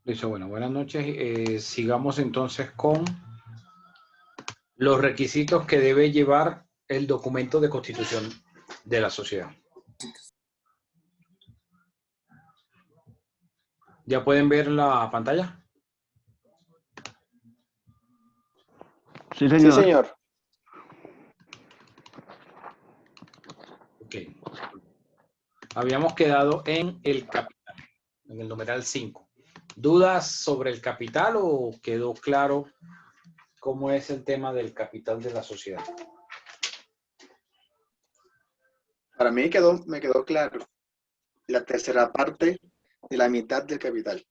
Listo, bueno, buenas noches. Sigamos entonces con los requisitos que debe llevar el documento de constitución de la sociedad. ¿Ya pueden ver la pantalla? Sí, señor. Sí, señor. Ok. Habíamos quedado en el capital, en el numeral 5. ¿Dudas sobre el capital o quedó claro cómo es el tema del capital de la sociedad? Para mí me quedó claro. La tercera parte de la mitad del capital.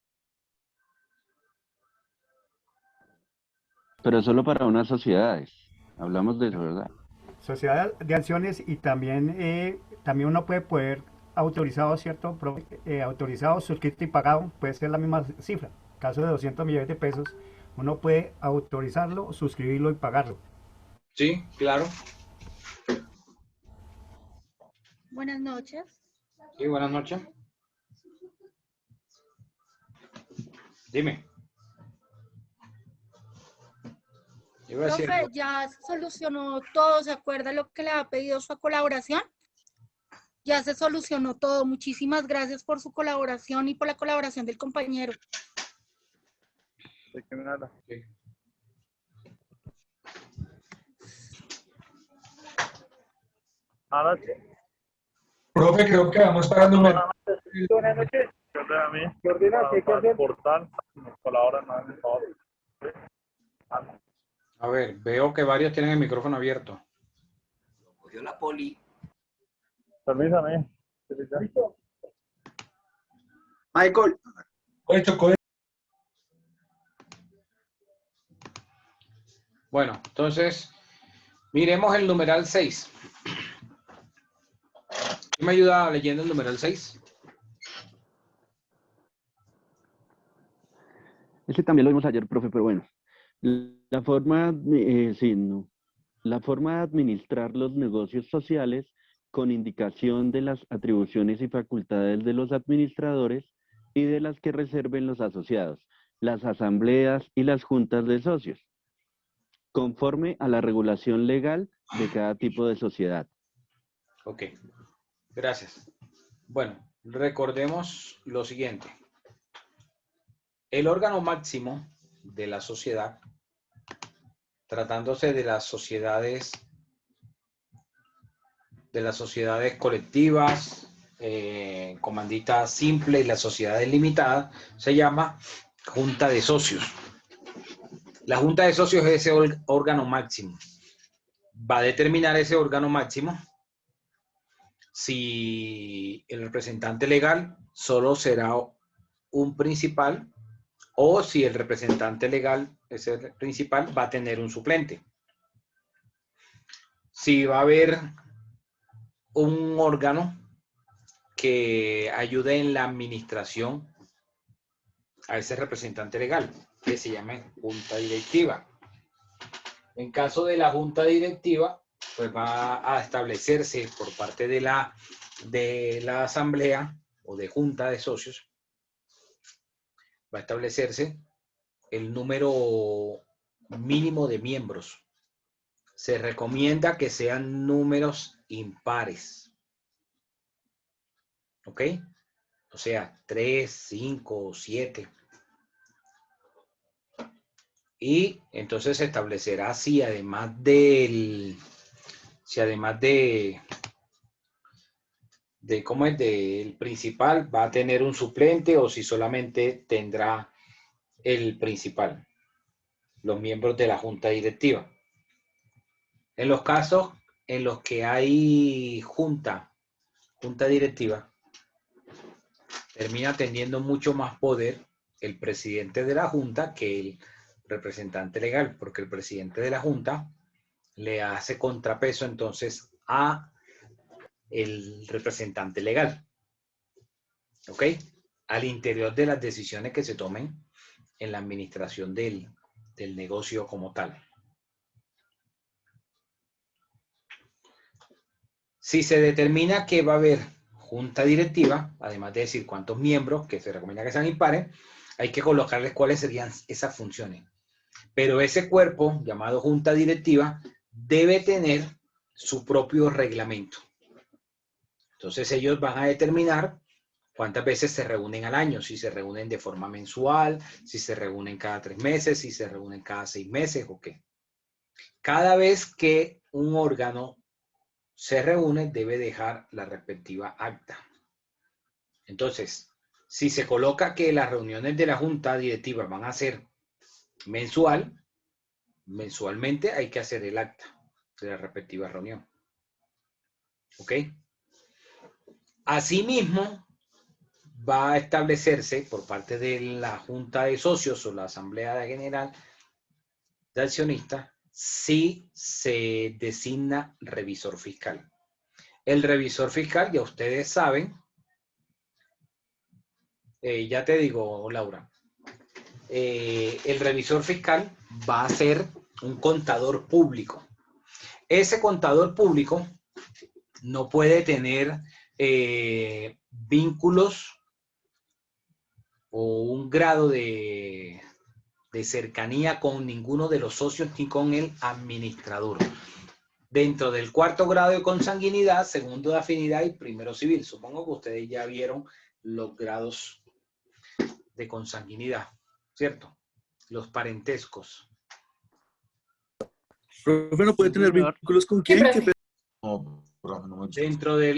Pero solo para unas sociedades. Hablamos de eso, ¿verdad? Sociedad de acciones y también uno puede autorizado, ¿cierto? Autorizado, suscrito y pagado, puede ser la misma cifra. En caso de 200 millones de pesos, uno puede autorizarlo, suscribirlo y pagarlo. Sí, claro. Buenas noches. Sí, buenas noches. Dime. Iba a decir, Profe, ya se solucionó todo, ¿se acuerda lo que le ha pedido su colaboración? Ya se solucionó todo. Muchísimas gracias por su colaboración y por la colaboración del compañero. sí. Profe, creo que vamos para el número. Buenas noches. ¿Qué portal nos colaboran más, por favor? a ver, veo que varios tienen el micrófono abierto. Cogió la poli. Permítame. Michael, Oye, tocó Bueno, entonces, miremos el numeral 6. ¿Quién me ayuda leyendo el numeral 6? Ese también lo vimos ayer, profe, pero bueno. La forma, sí, no. La forma de administrar los negocios sociales con indicación de las atribuciones y facultades de los administradores y de las que reserven los asociados, las asambleas y las juntas de socios, conforme a la regulación legal de cada tipo de sociedad. Ok, gracias. Bueno, recordemos lo siguiente. El órgano máximo de la sociedad, tratándose de las sociedades colectivas, comandita simple y las sociedades limitadas, se llama junta de socios. La junta de socios es ese órgano máximo. Va a determinar ese órgano máximo si el representante legal solo será un principal o si el representante legal, ese principal, va a tener un suplente. Si va a haber un órgano que ayude en la administración a ese representante legal, que se llama junta directiva. En caso de la junta directiva, pues va a establecerse por parte de la asamblea o de junta de socios, va a establecerse el número mínimo de miembros. Se recomienda que sean números impares. ¿Ok? O sea, 3, 5, 7. Y entonces se establecerá si además de cómo es del principal va a tener un suplente o si solamente tendrá el principal, los miembros de la junta directiva. En los casos en los que hay junta directiva, termina teniendo mucho más poder el presidente de la junta que el representante legal, porque el presidente de la junta le hace contrapeso entonces a el representante legal, ¿ok? Al interior de las decisiones que se tomen en la administración del negocio como tal. Si se determina que va a haber junta directiva, además de decir cuántos miembros, que se recomienda que sean impares, hay que colocarles cuáles serían esas funciones. Pero ese cuerpo, llamado junta directiva, debe tener su propio reglamento. Entonces ellos van a determinar cuántas veces se reúnen al año, si se reúnen de forma mensual, si se reúnen cada 3 meses, si se reúnen cada 6 meses o qué. Cada vez que un órgano se reúne, debe dejar la respectiva acta. Entonces, si se coloca que las reuniones de la junta directiva van a ser mensualmente hay que hacer el acta de la respectiva reunión. ¿Ok? Asimismo, va a establecerse por parte de la junta de socios o la asamblea general de accionistas si se designa revisor fiscal. El revisor fiscal, ya ustedes saben, ya te digo, Laura, el revisor fiscal va a ser un contador público. Ese contador público no puede tener vínculos o un grado de cercanía con ninguno de los socios ni con el administrador. Dentro del 4º grado de consanguinidad, 2º de afinidad y 1º civil. Supongo que ustedes ya vieron los grados de consanguinidad, ¿cierto? Los parentescos. Profe, ¿no puede tener vínculos con quién? No, profe, no me gusta.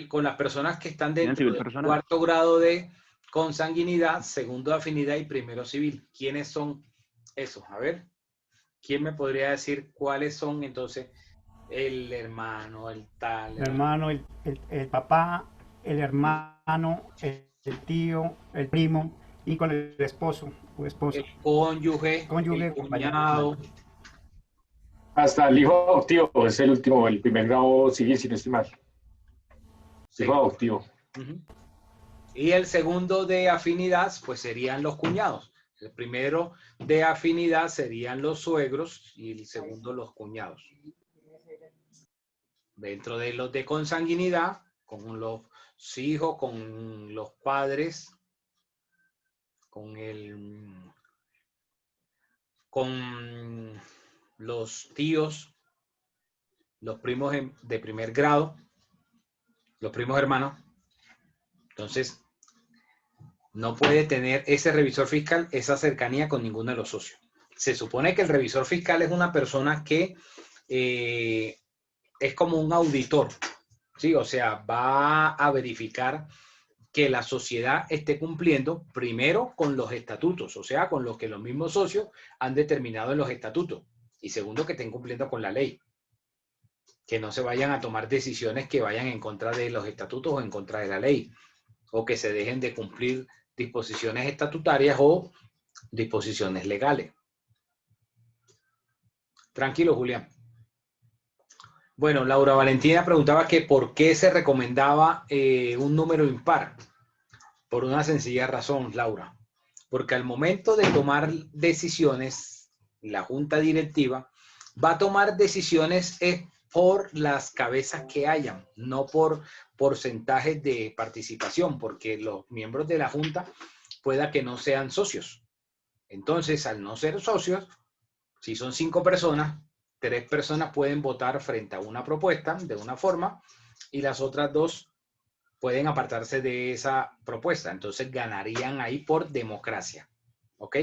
Con las personas que están dentro del 4º grado de consanguinidad, 2º de afinidad y 1º civil. ¿Quiénes son esos? A ver, ¿quién me podría decir cuáles son entonces? El hermano, el tal. El hermano, el papá, el hermano, el tío, el primo y con el esposo o esposa. El cónyuge, el cuñado. Hasta el hijo adoptivo es el último, el primer grado civil, si no estoy mal. Sí. Hijo adoptivo. Y el 2º de afinidad, pues serían los cuñados. El 1º de afinidad serían los suegros y el 2º los cuñados. Dentro de los de consanguinidad, con los hijos, con los padres, con los tíos, los primos de 1er grado, los primos hermanos. Entonces, no puede tener ese revisor fiscal esa cercanía con ninguno de los socios. Se supone que el revisor fiscal es una persona que es como un auditor, ¿sí? O sea, va a verificar que la sociedad esté cumpliendo primero con los estatutos, o sea, con lo que los mismos socios han determinado en los estatutos. Y segundo, que estén cumpliendo con la ley. Que no se vayan a tomar decisiones que vayan en contra de los estatutos o en contra de la ley. O que se dejen de cumplir disposiciones estatutarias o disposiciones legales. Tranquilo, Julián. Bueno, Laura Valentina preguntaba que por qué se recomendaba un número impar. Por una sencilla razón, Laura. Porque al momento de tomar decisiones, la junta directiva va a tomar decisiones por las cabezas que hayan, no por porcentajes de participación, porque los miembros de la junta pueda que no sean socios. Entonces, al no ser socios, si son 5 personas, 3 personas pueden votar frente a una propuesta de una forma y las otras 2 pueden apartarse de esa propuesta. Entonces ganarían ahí por democracia, ¿ok?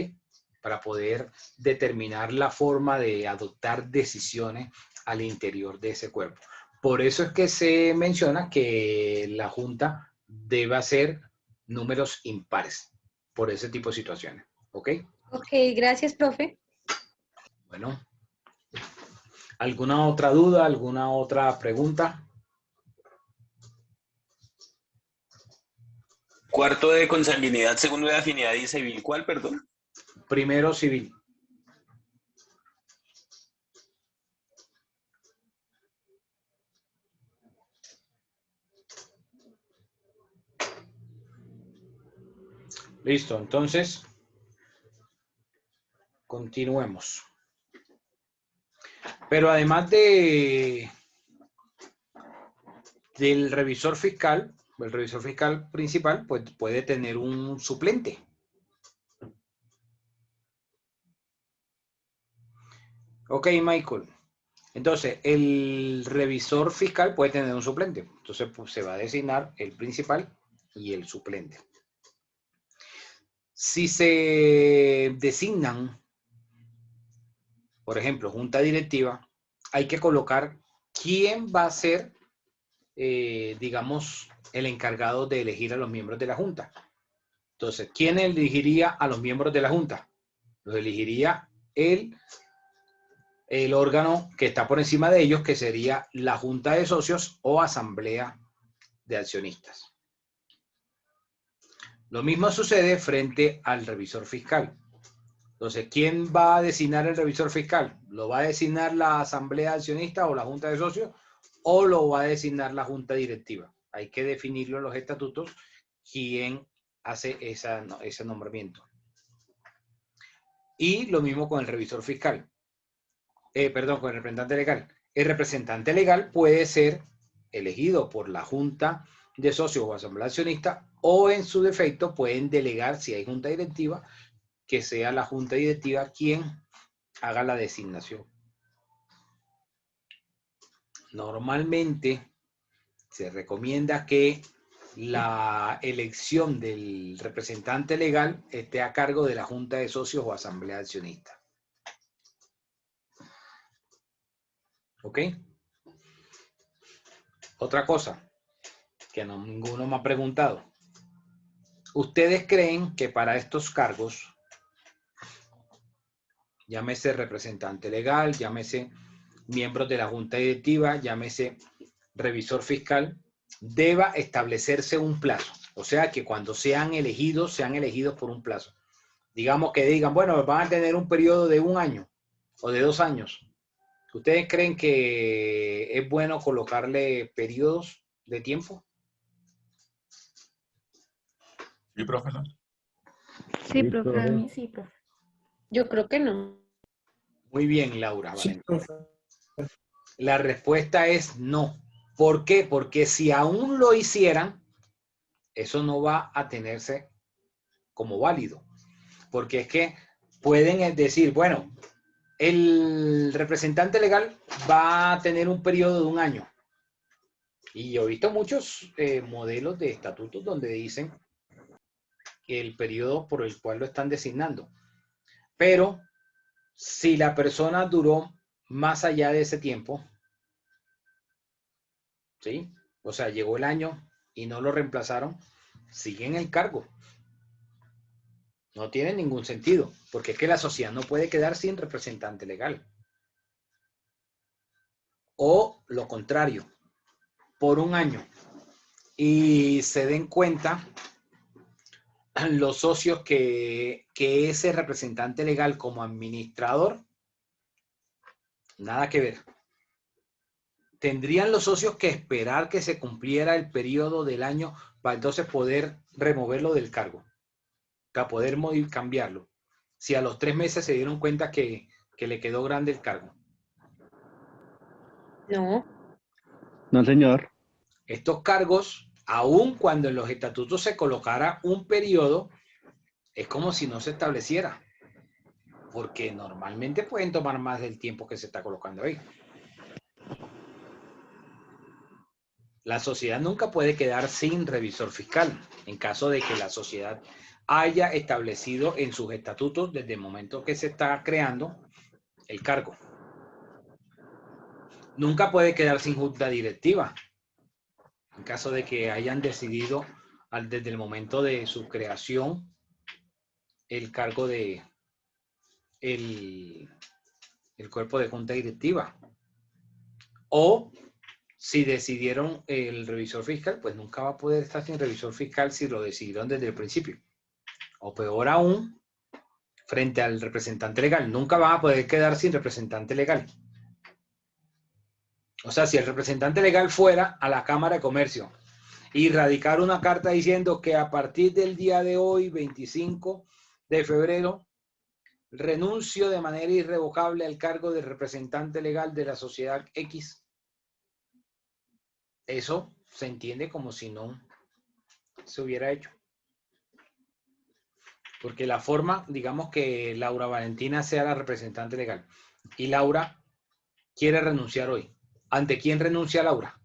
Para poder determinar la forma de adoptar decisiones al interior de ese cuerpo. Por eso es que se menciona que la junta debe hacer números impares por ese tipo de situaciones, ¿ok? Ok, gracias, profe. Bueno, ¿alguna otra duda? ¿Alguna otra pregunta? 4º de consanguinidad, 2º de afinidad y civil. ¿Cuál, perdón? 1º civil. Listo, entonces continuemos. Pero además del revisor fiscal, el revisor fiscal principal pues, puede tener un suplente. Ok, Michael. Entonces, el revisor fiscal puede tener un suplente. Entonces, pues, se va a designar el principal y el suplente. Si se designan, por ejemplo, junta directiva, hay que colocar quién va a ser, digamos, el encargado de elegir a los miembros de la junta. Entonces, ¿quién elegiría a los miembros de la junta? Los elegiría el órgano que está por encima de ellos, que sería la junta de socios o asamblea de accionistas. Lo mismo sucede frente al revisor fiscal. Entonces, ¿quién va a designar el revisor fiscal? ¿Lo va a designar la asamblea de accionistas o la junta de socios? ¿O lo va a designar la junta directiva? Hay que definirlo en los estatutos quién hace ese nombramiento. Y lo mismo con el revisor fiscal. Perdón, con el representante legal. El representante legal puede ser elegido por la junta de socios o asamblea accionista, o en su defecto pueden delegar, si hay junta directiva, que sea la junta directiva quien haga la designación. Normalmente se recomienda que la elección del representante legal esté a cargo de la junta de socios o asamblea accionista. ¿Ok? Otra cosa que ninguno me ha preguntado. ¿Ustedes creen que para estos cargos, llámese representante legal, llámese miembros de la junta directiva, llámese revisor fiscal, deba establecerse un plazo? O sea, que cuando sean elegidos por un plazo. Digamos que digan, bueno, van a tener un periodo de 1 año o de 2 años. ¿Ustedes creen que es bueno colocarle periodos de tiempo? Sí, profe. Sí, profe, a mí sí, profe. Yo creo que no. Muy bien, Laura. Sí, Valentina. profe. La respuesta es no. ¿Por qué? Porque si aún lo hicieran, eso no va a tenerse como válido. Porque es que pueden decir, bueno, el representante legal va a tener un periodo de 1 año. Y yo he visto muchos modelos de estatutos donde dicen que el periodo por el cual lo están designando. Pero si la persona duró más allá de ese tiempo, ¿sí? O sea, llegó el año y no lo reemplazaron, sigue en el cargo. No tiene ningún sentido, porque es que la sociedad no puede quedar sin representante legal. O lo contrario, por 1 año. Y se den cuenta los socios que ese representante legal como administrador, nada que ver. Tendrían los socios que esperar que se cumpliera el periodo del año para entonces poder removerlo del cargo, para poder cambiarlo. Si a los 3 meses se dieron cuenta que le quedó grande el cargo. No. No, señor. Estos cargos, aun cuando en los estatutos se colocara un periodo, es como si no se estableciera, porque normalmente pueden tomar más del tiempo que se está colocando ahí. La sociedad nunca puede quedar sin revisor fiscal en caso de que la sociedad haya establecido en sus estatutos desde el momento que se está creando el cargo. Nunca puede quedar sin junta directiva en caso de que hayan decidido desde el momento de su creación el cargo de el cuerpo de junta directiva. O si decidieron el revisor fiscal, pues nunca va a poder estar sin revisor fiscal si lo decidieron desde el principio. O peor aún, frente al representante legal, nunca van a poder quedar sin representante legal. O sea, si el representante legal fuera a la Cámara de Comercio y radicar una carta diciendo que a partir del día de hoy, 25 de febrero, renuncio de manera irrevocable al cargo de representante legal de la sociedad X, eso se entiende como si no se hubiera hecho. Porque la forma, digamos que Laura Valentina sea la representante legal y Laura quiere renunciar hoy. ¿Ante quién renuncia Laura?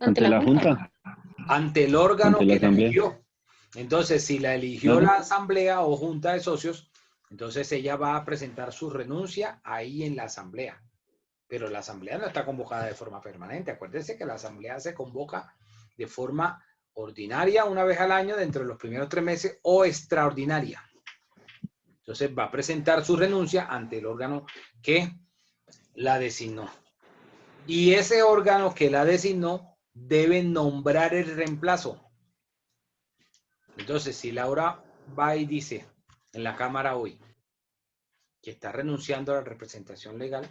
Ante la Junta. Ante el órgano Ante la que la Asamblea. eligió. Entonces, si la eligió la asamblea o junta de socios, entonces ella va a presentar su renuncia ahí en la asamblea. Pero la asamblea no está convocada de forma permanente. Acuérdense que la asamblea se convoca de forma ordinaria una vez al año dentro de los primeros 3 meses o extraordinaria. Entonces va a presentar su renuncia ante el órgano que la designó. Y ese órgano que la designó debe nombrar el reemplazo. Entonces, si Laura va y dice en la Cámara hoy que está renunciando a la representación legal,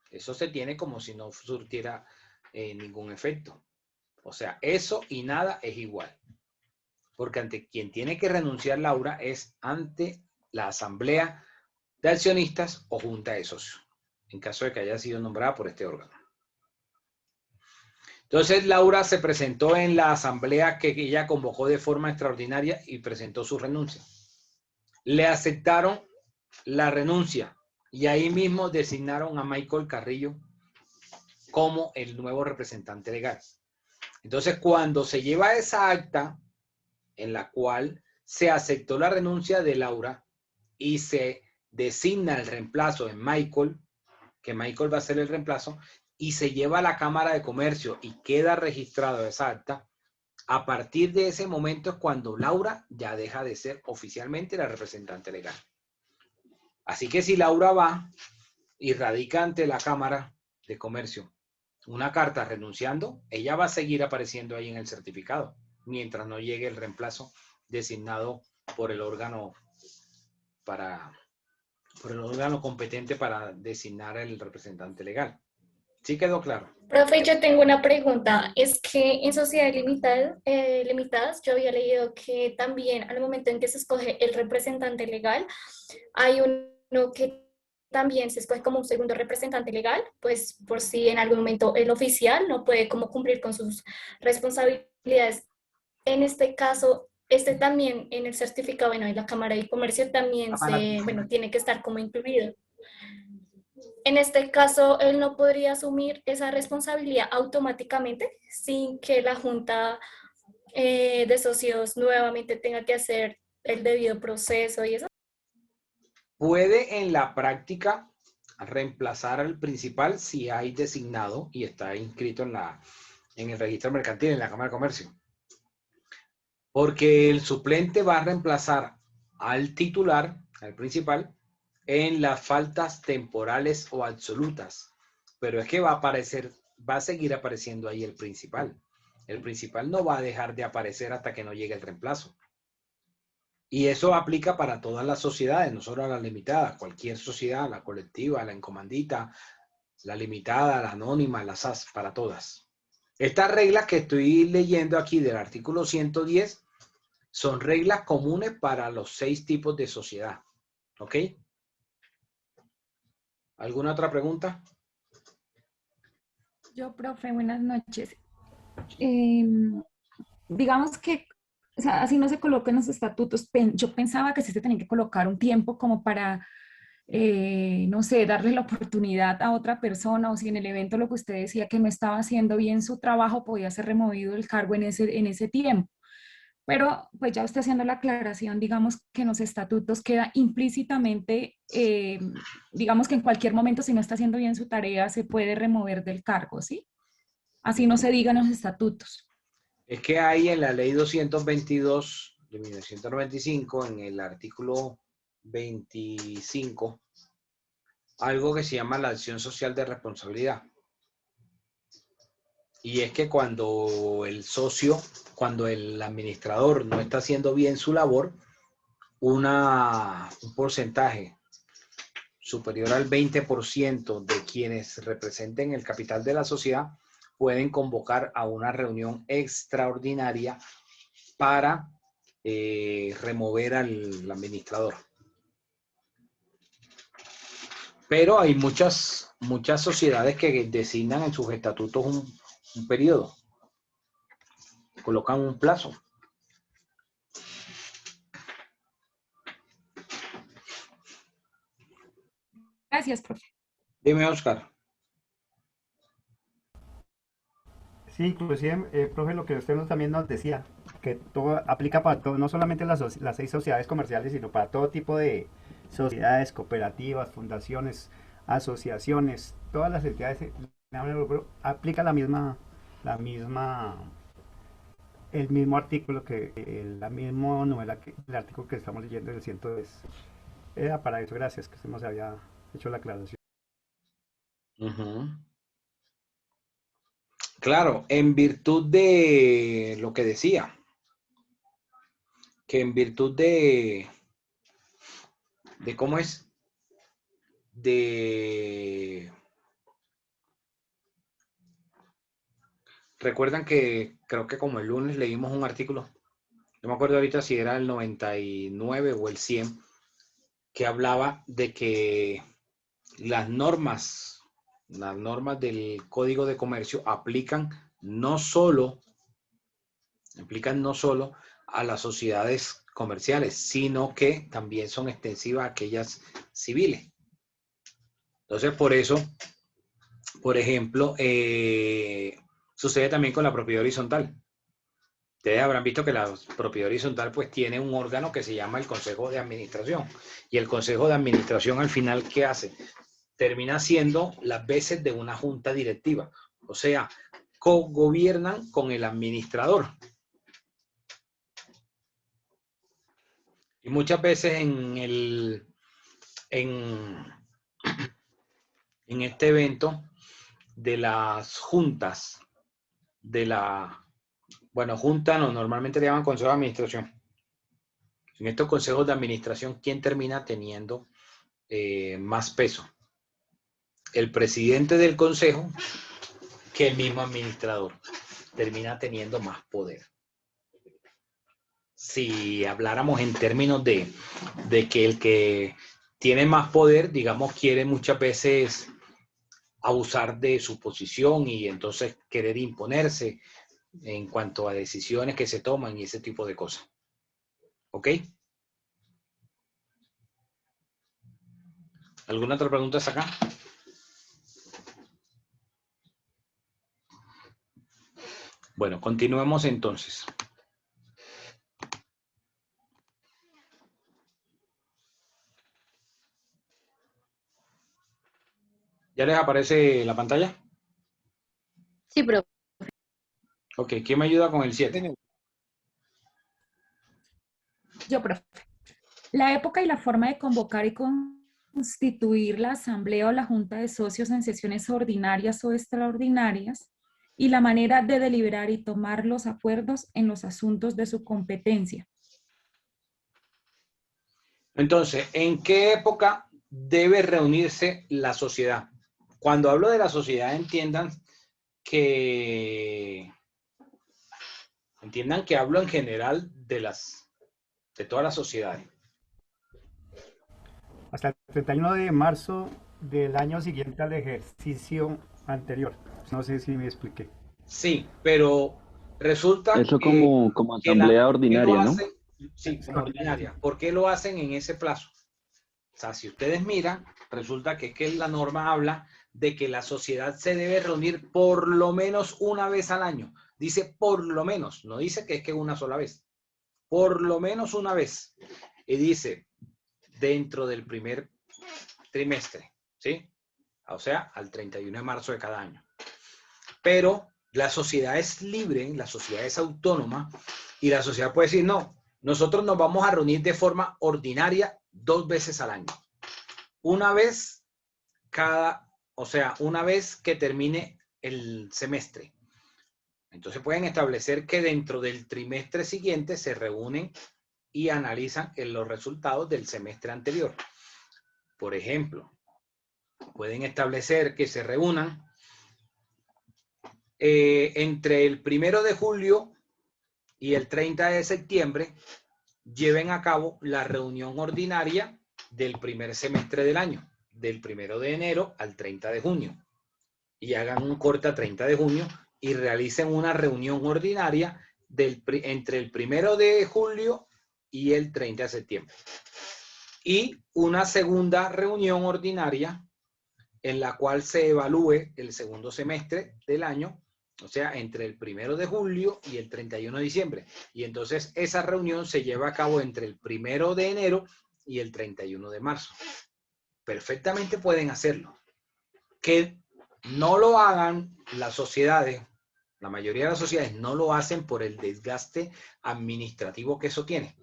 eso se tiene como si no surtiera ningún efecto. O sea, eso y nada es igual. Porque ante quien tiene que renunciar Laura es ante la Asamblea de Accionistas o Junta de Socios, en caso de que haya sido nombrada por este órgano. Entonces, Laura se presentó en la asamblea que ella convocó de forma extraordinaria y presentó su renuncia. Le aceptaron la renuncia y ahí mismo designaron a Michael Carrillo como el nuevo representante legal. Entonces, cuando se lleva esa acta en la cual se aceptó la renuncia de Laura y se designa el reemplazo en Michael, que Michael va a ser el reemplazo, y se lleva a la Cámara de Comercio y queda registrado esa acta, a partir de ese momento es cuando Laura ya deja de ser oficialmente la representante legal. Así que si Laura va y radica ante la Cámara de Comercio una carta renunciando, ella va a seguir apareciendo ahí en el certificado, mientras no llegue el reemplazo designado por el órgano competente para designar el representante legal. ¿Sí quedó claro? Profe, yo tengo una pregunta. Es que en sociedades limitadas, yo había leído que también al momento en que se escoge el representante legal, hay uno que también se escoge como un segundo representante legal, pues por si en algún momento el oficial no puede como cumplir con sus responsabilidades. En este caso, este también en el certificado, bueno, en la Cámara de Comercio también tiene que estar como incluido. En este caso, él no podría asumir esa responsabilidad automáticamente sin que la Junta de Socios nuevamente tenga que hacer el debido proceso y eso. Puede en la práctica reemplazar al principal si hay designado y está inscrito en el registro mercantil, en la Cámara de Comercio. Porque el suplente va a reemplazar al titular, al principal, en las faltas temporales o absolutas. Pero es que va a seguir apareciendo ahí el principal. El principal no va a dejar de aparecer hasta que no llegue el reemplazo. Y eso aplica para todas las sociedades, no solo a las limitadas, cualquier sociedad, la colectiva, la encomandita, la limitada, la anónima, la SAS, para todas. Estas reglas que estoy leyendo aquí del artículo 110 son reglas comunes para los 6 tipos de sociedad. ¿Ok? ¿Alguna otra pregunta? Yo, profe, buenas noches. Digamos que, o sea, así no se coloca en los estatutos. Yo pensaba que sí se tenía que colocar un tiempo como para, no sé, darle la oportunidad a otra persona, o si en el evento lo que usted decía que no estaba haciendo bien su trabajo, podía ser removido el cargo en ese tiempo. Pero pues ya usted haciendo la aclaración, digamos que en los estatutos queda implícitamente, digamos que en cualquier momento si no está haciendo bien su tarea se puede remover del cargo, ¿sí? Así no se diga en los estatutos. Es que hay en la ley 222 de 1995, en el artículo 25, algo que se llama la acción social de responsabilidad. Y es que cuando el administrador no está haciendo bien su labor, un porcentaje superior al 20% de quienes representen el capital de la sociedad pueden convocar a una reunión extraordinaria para remover al administrador. Pero hay muchas sociedades que designan en sus estatutos un periodo, colocan un plazo. Gracias, profe. Dime, Oscar. Sí, inclusive, profe, lo que usted también nos decía, que todo aplica para todo, no solamente las 6 sociedades comerciales, sino para todo tipo de sociedades, cooperativas, fundaciones, asociaciones, todas las entidades aplica el mismo artículo la misma novela el artículo que estamos leyendo del 110. Era para eso, gracias, que se nos había hecho la aclaración. Claro, en virtud de lo que decía, que en virtud de cómo es, recuerdan que creo que como el lunes leímos un artículo, no me acuerdo ahorita si era el 99 o el 100, que hablaba de que las normas del Código de Comercio aplican no solo a las sociedades comerciales, sino que también son extensivas a aquellas civiles. Entonces, por eso, por ejemplo, sucede también con la propiedad horizontal. Ustedes habrán visto que la propiedad horizontal pues tiene un órgano que se llama el Consejo de Administración. Y el Consejo de Administración al final, ¿qué hace? Termina siendo las veces de una junta directiva. O sea, cogobiernan con el administrador. Y muchas veces en este evento de las juntas, junta no, normalmente le llaman consejo de administración. En estos consejos de administración, ¿quién termina teniendo más peso? El presidente del consejo que el mismo administrador. Termina teniendo más poder. Si habláramos en términos de que el que tiene más poder, digamos, quiere muchas veces abusar de su posición y entonces querer imponerse en cuanto a decisiones que se toman y ese tipo de cosas. ¿Ok? ¿Alguna otra pregunta hasta acá? Bueno, continuemos entonces. ¿Ya les aparece la pantalla? Sí, profe. Ok, ¿quién me ayuda con el 7? Yo, profe. La época y la forma de convocar y constituir la asamblea o la junta de socios en sesiones ordinarias o extraordinarias y la manera de deliberar y tomar los acuerdos en los asuntos de su competencia. Entonces, ¿en qué época debe reunirse la sociedad? Cuando hablo de la sociedad, entiendan que hablo en general de todas las sociedades. Hasta el 31 de marzo del año siguiente al ejercicio anterior. No sé si me expliqué. Sí, pero resulta eso como asamblea ordinaria, ¿no? Sí, como ordinaria. ¿Por qué lo hacen en ese plazo? O sea, si ustedes miran, resulta que la norma habla de que la sociedad se debe reunir por lo menos una vez al año. Dice por lo menos, no dice que es que una sola vez. Por lo menos una vez. Y dice dentro del primer trimestre, ¿sí? O sea, al 31 de marzo de cada año. Pero la sociedad es libre, la sociedad es autónoma y la sociedad puede decir, no, nosotros nos vamos a reunir de forma ordinaria 2 veces al año. Una vez una vez que termine el semestre. Entonces pueden establecer que dentro del trimestre siguiente se reúnen y analizan los resultados del semestre anterior. Por ejemplo, pueden establecer que se reúnan entre el 1 de julio y el 30 de septiembre, lleven a cabo la reunión ordinaria del primer semestre del año, del 1 de enero al 30 de junio. Y hagan un corte a 30 de junio y realicen una reunión ordinaria entre el 1 de julio y el 30 de septiembre. Y una segunda reunión ordinaria en la cual se evalúe el segundo semestre del año, o sea, entre el 1 de julio y el 31 de diciembre. Y entonces esa reunión se lleva a cabo entre el 1 de enero y el 31 de marzo. Perfectamente pueden hacerlo. Que no lo hagan las sociedades, la mayoría de las sociedades no lo hacen por el desgaste administrativo que eso tiene.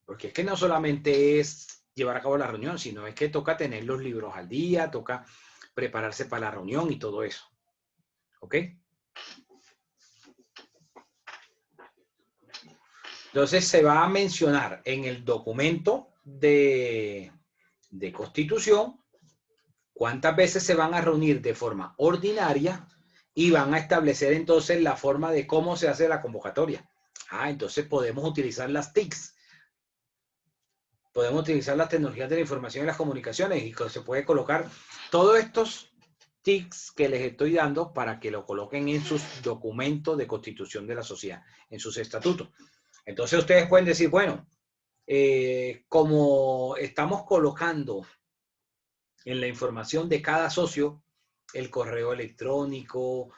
Porque es que no solamente es llevar a cabo la reunión, sino es que toca tener los libros al día, toca prepararse para la reunión y todo eso. ¿Ok? Entonces se va a mencionar en el documento de Constitución cuántas veces se van a reunir de forma ordinaria y van a establecer entonces la forma de cómo se hace la convocatoria. Entonces podemos utilizar las TICs. Podemos utilizar las tecnologías de la información y las comunicaciones y se puede colocar todos estos TICs que les estoy dando para que lo coloquen en sus documentos de constitución de la sociedad, en sus estatutos. Entonces ustedes pueden decir, bueno, como estamos colocando en la información de cada socio el correo electrónico,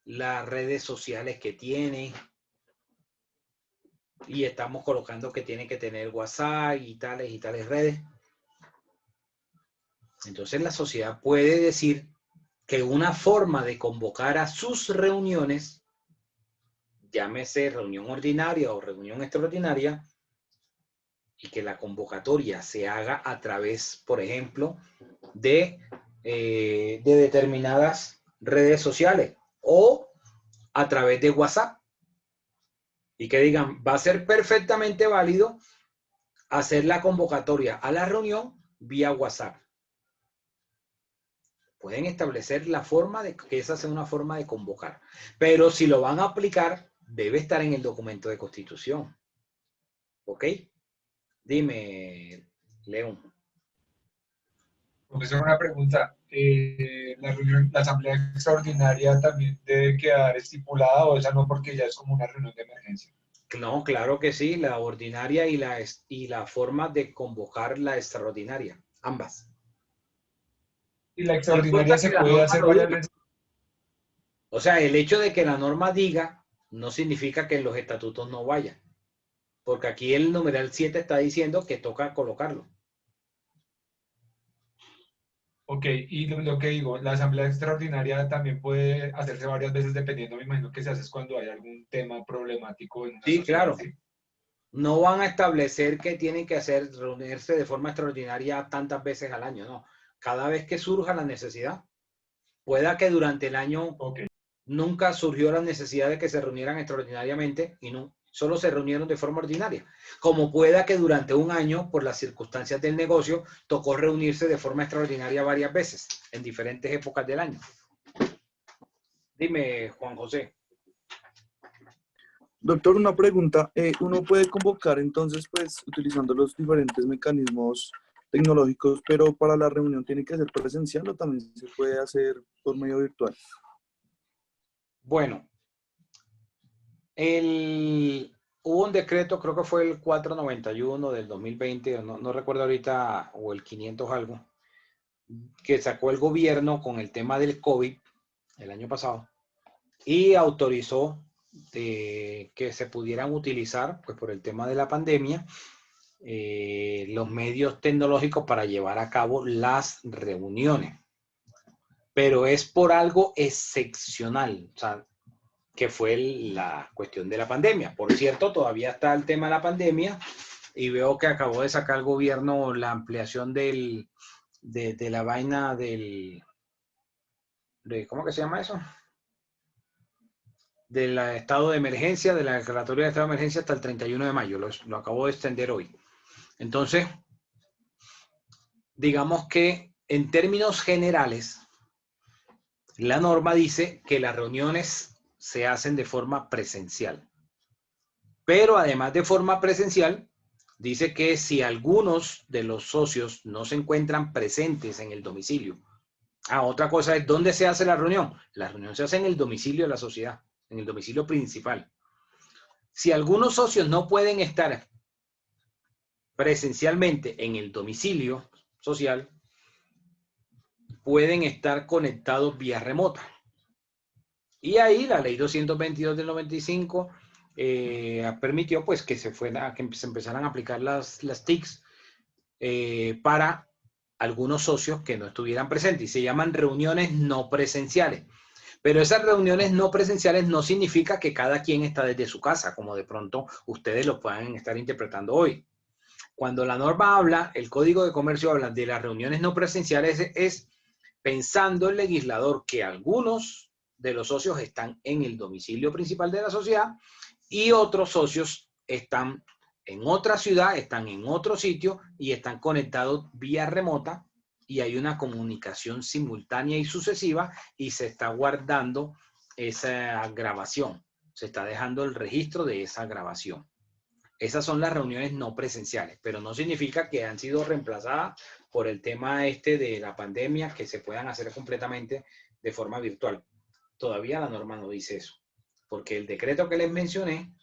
las redes sociales que tiene, y estamos colocando que tiene que tener WhatsApp y tales redes. Entonces la sociedad puede decir que una forma de convocar a sus reuniones, llámese reunión ordinaria o reunión extraordinaria, y que la convocatoria se haga a través, por ejemplo, de determinadas redes sociales o a través de WhatsApp. Y que digan, va a ser perfectamente válido hacer la convocatoria a la reunión vía WhatsApp. Pueden establecer la forma de que esa sea una forma de convocar. Pero si lo van a aplicar, debe estar en el documento de constitución. ¿Ok? Dime, León. Profesor, una pregunta. La asamblea extraordinaria también debe quedar estipulada, o esa no, porque ya es como una reunión de emergencia. No, claro que sí, la ordinaria y la forma de convocar la extraordinaria, ambas. Y la extraordinaria se puede hacer varias veces. O sea, el hecho de que la norma diga no significa que en los estatutos no vaya. Porque aquí el numeral 7 está diciendo que toca colocarlo. Ok, y lo que digo, la asamblea extraordinaria también puede hacerse varias veces dependiendo, me imagino que se hace cuando hay algún tema problemático en una Sí, sociedad, claro. ¿sí? No van a establecer que tienen que reunirse de forma extraordinaria tantas veces al año, no. Cada vez que surja la necesidad. Pueda que durante el año nunca surgió la necesidad de que se reunieran extraordinariamente y no, solo se reunieron de forma ordinaria. Como pueda que durante un año, por las circunstancias del negocio, tocó reunirse de forma extraordinaria varias veces, en diferentes épocas del año. Dime, Juan José. Doctor, una pregunta. Uno puede convocar entonces, pues, utilizando los diferentes mecanismos tecnológicos, pero para la reunión tiene que ser presencial o también se puede hacer por medio virtual. Bueno, hubo un decreto, creo que fue el 491 del 2020, no recuerdo ahorita, o el 500 algo, que sacó el gobierno con el tema del COVID el año pasado y autorizó que se pudieran utilizar, pues por el tema de la pandemia, los medios tecnológicos para llevar a cabo las reuniones. Pero es por algo excepcional, o sea, que fue la cuestión de la pandemia. Por cierto, todavía está el tema de la pandemia y veo que acabó de sacar el gobierno la ampliación de la vaina ¿cómo que se llama eso? Del estado de emergencia, de la declaratoria de estado de emergencia hasta el 31 de mayo. Lo acabo de extender hoy. Entonces, digamos que en términos generales, la norma dice que las reuniones se hacen de forma presencial. Pero además de forma presencial, dice que si algunos de los socios no se encuentran presentes en el domicilio. Otra cosa es, ¿dónde se hace la reunión? La reunión se hace en el domicilio de la sociedad, en el domicilio principal. Si algunos socios no pueden estar presencialmente en el domicilio, o social pueden estar conectados vía remota. Y ahí la ley 222 del 95 permitió pues que se empezaran a aplicar las TICs para algunos socios que no estuvieran presentes, y se llaman reuniones no presenciales. Pero esas reuniones no presenciales no significa que cada quien está desde su casa, como de pronto ustedes lo puedan estar interpretando hoy. Cuando la norma habla, el Código de Comercio habla de las reuniones no presenciales, es pensando el legislador que algunos de los socios están en el domicilio principal de la sociedad y otros socios están en otra ciudad, están en otro sitio y están conectados vía remota, y hay una comunicación simultánea y sucesiva y se está guardando esa grabación, se está dejando el registro de esa grabación. Esas son las reuniones no presenciales, pero no significa que han sido reemplazadas por el tema de la pandemia, que se puedan hacer completamente de forma virtual. Todavía la norma no dice eso, porque el decreto que les mencioné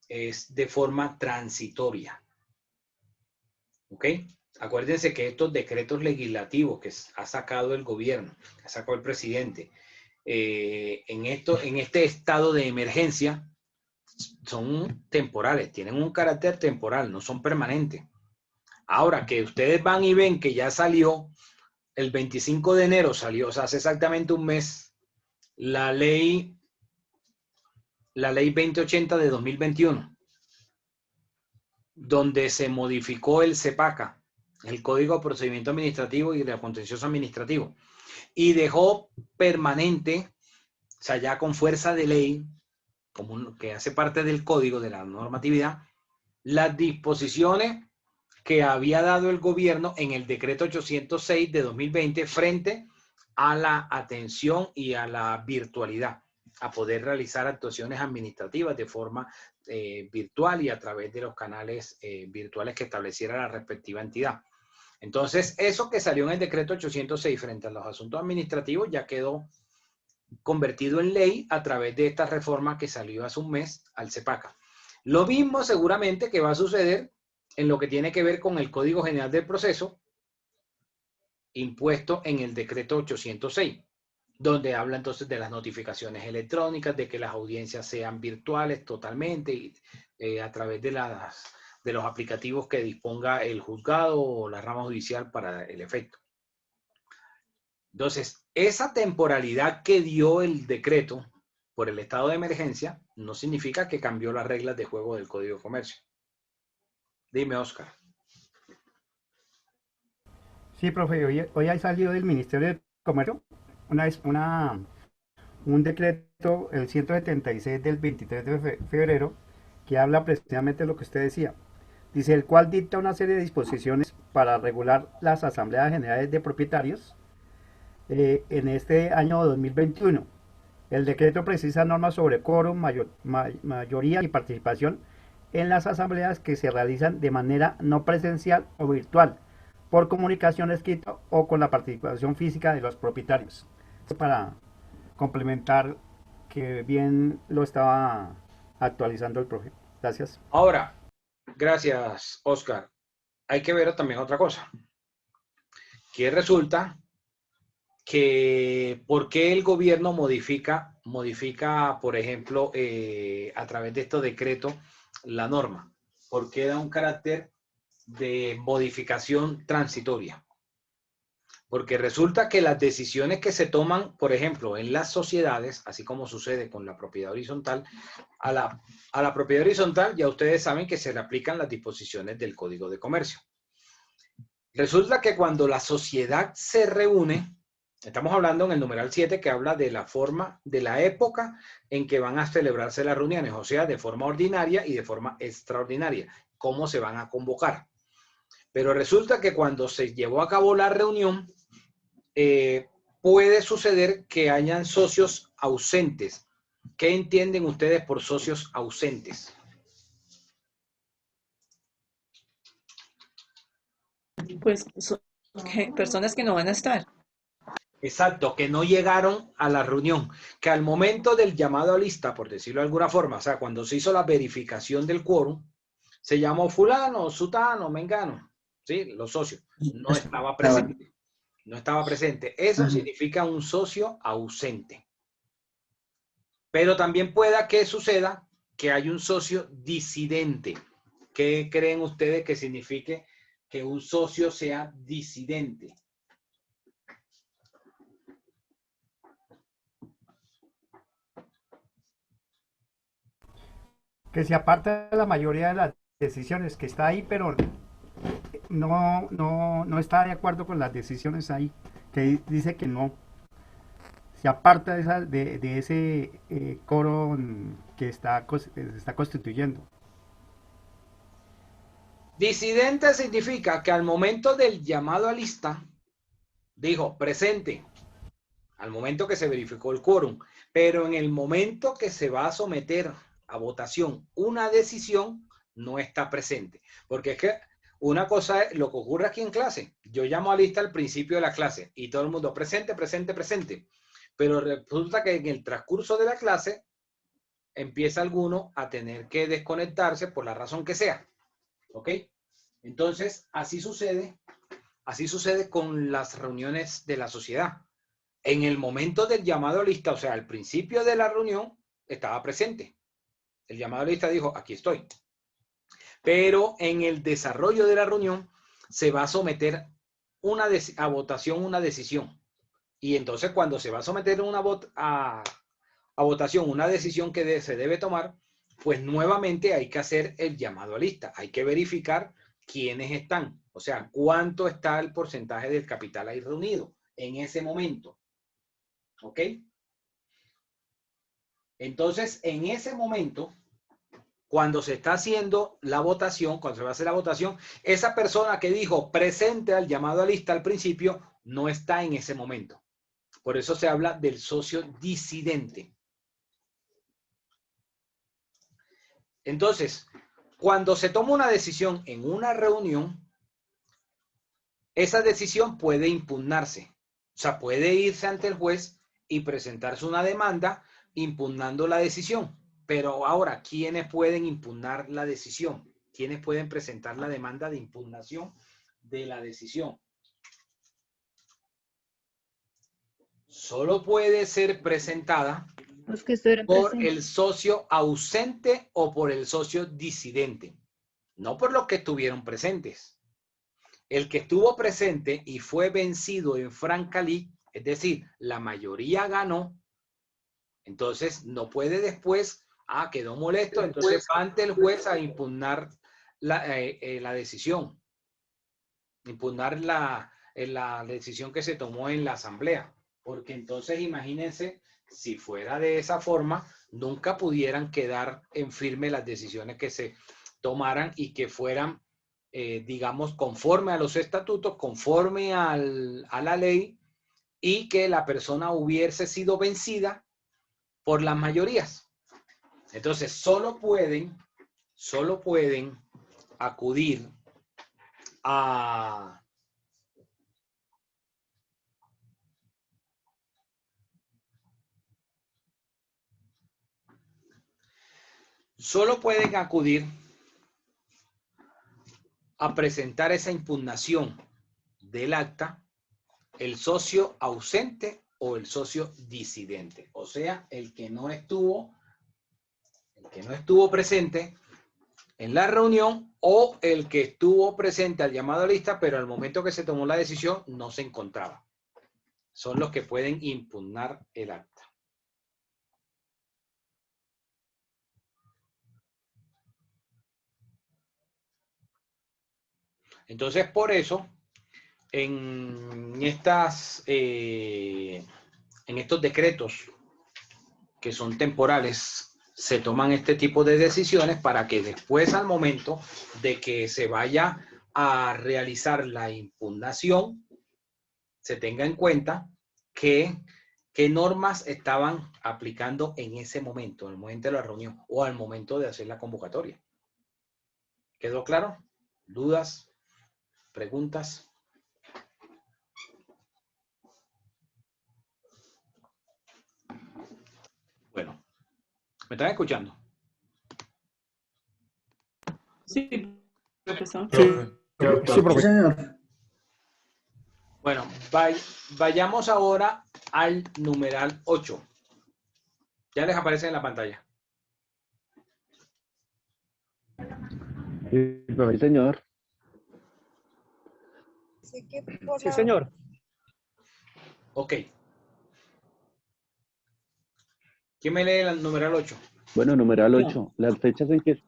es de forma transitoria. ¿Ok? Acuérdense que estos decretos legislativos que ha sacado el gobierno, que ha sacado el presidente, en este estado de emergencia, son temporales, tienen un carácter temporal, no son permanentes. Ahora que ustedes van y ven que ya salió, el 25 de enero salió, o sea, hace exactamente un mes, la ley 2080 de 2021, donde se modificó el CEPACA, el Código de Procedimiento Administrativo y de Contencioso Administrativo, y dejó permanente, o sea, ya con fuerza de ley, como que hace parte del código de la normatividad, las disposiciones que había dado el gobierno en el decreto 806 de 2020 frente a la atención y a la virtualidad, a poder realizar actuaciones administrativas de forma virtual y a través de los canales virtuales que estableciera la respectiva entidad. Entonces, eso que salió en el decreto 806 frente a los asuntos administrativos ya quedó convertido en ley a través de esta reforma que salió hace un mes al CEPACA. Lo mismo seguramente que va a suceder en lo que tiene que ver con el Código General del Proceso impuesto en el decreto 806, donde habla entonces de las notificaciones electrónicas, de que las audiencias sean virtuales totalmente y a través de los aplicativos que disponga el juzgado o la rama judicial para el efecto. Entonces, esa temporalidad que dio el decreto por el estado de emergencia no significa que cambió las reglas de juego del Código de Comercio. Dime, Oscar. Sí, profe, hoy ha salido del Ministerio de Comercio un decreto, el 176 del 23 de febrero, que habla precisamente de lo que usted decía. Dice, el cual dicta una serie de disposiciones para regular las asambleas generales de propietarios en este año 2021. El decreto precisa normas sobre quórum, mayoría y participación en las asambleas que se realizan de manera no presencial o virtual, por comunicación escrita o con la participación física de los propietarios. Para complementar que bien lo estaba actualizando el profe. Gracias. Ahora, gracias, Oscar. Hay que ver también otra cosa. Que resulta que ¿por qué el gobierno modifica, por ejemplo, a través de estos decretos, la norma? ¿Por qué da un carácter de modificación transitoria? Porque resulta que las decisiones que se toman, por ejemplo, en las sociedades, así como sucede con la propiedad horizontal, a la propiedad horizontal ya ustedes saben que se le aplican las disposiciones del Código de Comercio. Resulta que cuando la sociedad se reúne, estamos hablando en el numeral 7 que habla de la forma, de la época en que van a celebrarse las reuniones, o sea, de forma ordinaria y de forma extraordinaria, cómo se van a convocar. Pero resulta que cuando se llevó a cabo la reunión, puede suceder que hayan socios ausentes. ¿Qué entienden ustedes por socios ausentes? Pues personas que no van a estar. Exacto, que no llegaron a la reunión, que al momento del llamado a lista, por decirlo de alguna forma, o sea, cuando se hizo la verificación del quórum, se llamó fulano, sutano, mengano. ¿sí? Los socios. No estaba presente. No estaba presente. Eso significa un socio ausente. Pero también pueda que suceda que hay un socio disidente. ¿Qué creen ustedes que signifique que un socio sea disidente? Que se aparta de la mayoría de las decisiones, que está ahí, pero no está de acuerdo con las decisiones ahí, que dice que no. Se aparta de ese coro que se está constituyendo. Disidente significa que al momento del llamado a lista, dijo presente, al momento que se verificó el quórum, pero en el momento que se va a someter a votación una decisión, no está presente. Porque es que una cosa es lo que ocurre aquí en clase. Yo llamo a lista al principio de la clase y todo el mundo presente, presente, presente. Pero resulta que en el transcurso de la clase empieza alguno a tener que desconectarse por la razón que sea. ¿Ok? Entonces, así sucede con las reuniones de la sociedad. En el momento del llamado a lista, o sea, al principio de la reunión, estaba presente. El llamado a lista dijo, aquí estoy. Pero en el desarrollo de la reunión se va a someter a votación una decisión. Y entonces cuando se va a someter a votación una decisión que se debe tomar, pues nuevamente hay que hacer el llamado a lista. Hay que verificar quiénes están. O sea, cuánto está el porcentaje del capital ahí reunido en ese momento. ¿Ok? Entonces, en ese momento, cuando se está haciendo la votación, cuando se va a hacer la votación, esa persona que dijo presente al llamado a lista al principio, no está en ese momento. Por eso se habla del socio disidente. Entonces, cuando se toma una decisión en una reunión, esa decisión puede impugnarse. O sea, puede irse ante el juez y presentarse una demanda impugnando la decisión. Pero ahora, ¿quiénes pueden impugnar la decisión? ¿Quiénes pueden presentar la demanda de impugnación de la decisión? Solo puede ser presentada por el socio ausente o por el socio disidente. No por los que estuvieron presentes. El que estuvo presente y fue vencido en franca ley, es decir, la mayoría ganó, entonces no puede después, quedó molesto, entonces va ante el juez a impugnar la decisión, impugnar la decisión que se tomó en la asamblea, porque entonces imagínense, si fuera de esa forma, nunca pudieran quedar en firme las decisiones que se tomaran y que fueran digamos, conforme a los estatutos, conforme a la ley, y que la persona hubiese sido vencida por las mayorías. Entonces, solo pueden acudir a presentar esa impugnación del acta el socio ausente o el socio disidente, o sea, el que no estuvo presente en la reunión o el que estuvo presente al llamado a lista, pero al momento que se tomó la decisión no se encontraba. Son los que pueden impugnar el acta. Entonces, por eso, en estos decretos que son temporales, se toman este tipo de decisiones para que después, al momento de que se vaya a realizar la impugnación, se tenga en cuenta qué normas estaban aplicando en ese momento, en el momento de la reunión o al momento de hacer la convocatoria. ¿Quedó claro? ¿Dudas? ¿Preguntas? Bueno, ¿me están escuchando? Sí, profesor. Sí. Sí, profe. señor. Bueno, vayamos ahora al numeral 8. Ya les aparece en la pantalla. Sí, profe, señor. Sí, señor. Ok. ¿Quién me lee el numeral 8? Bueno, numeral 8. Las fechas en que...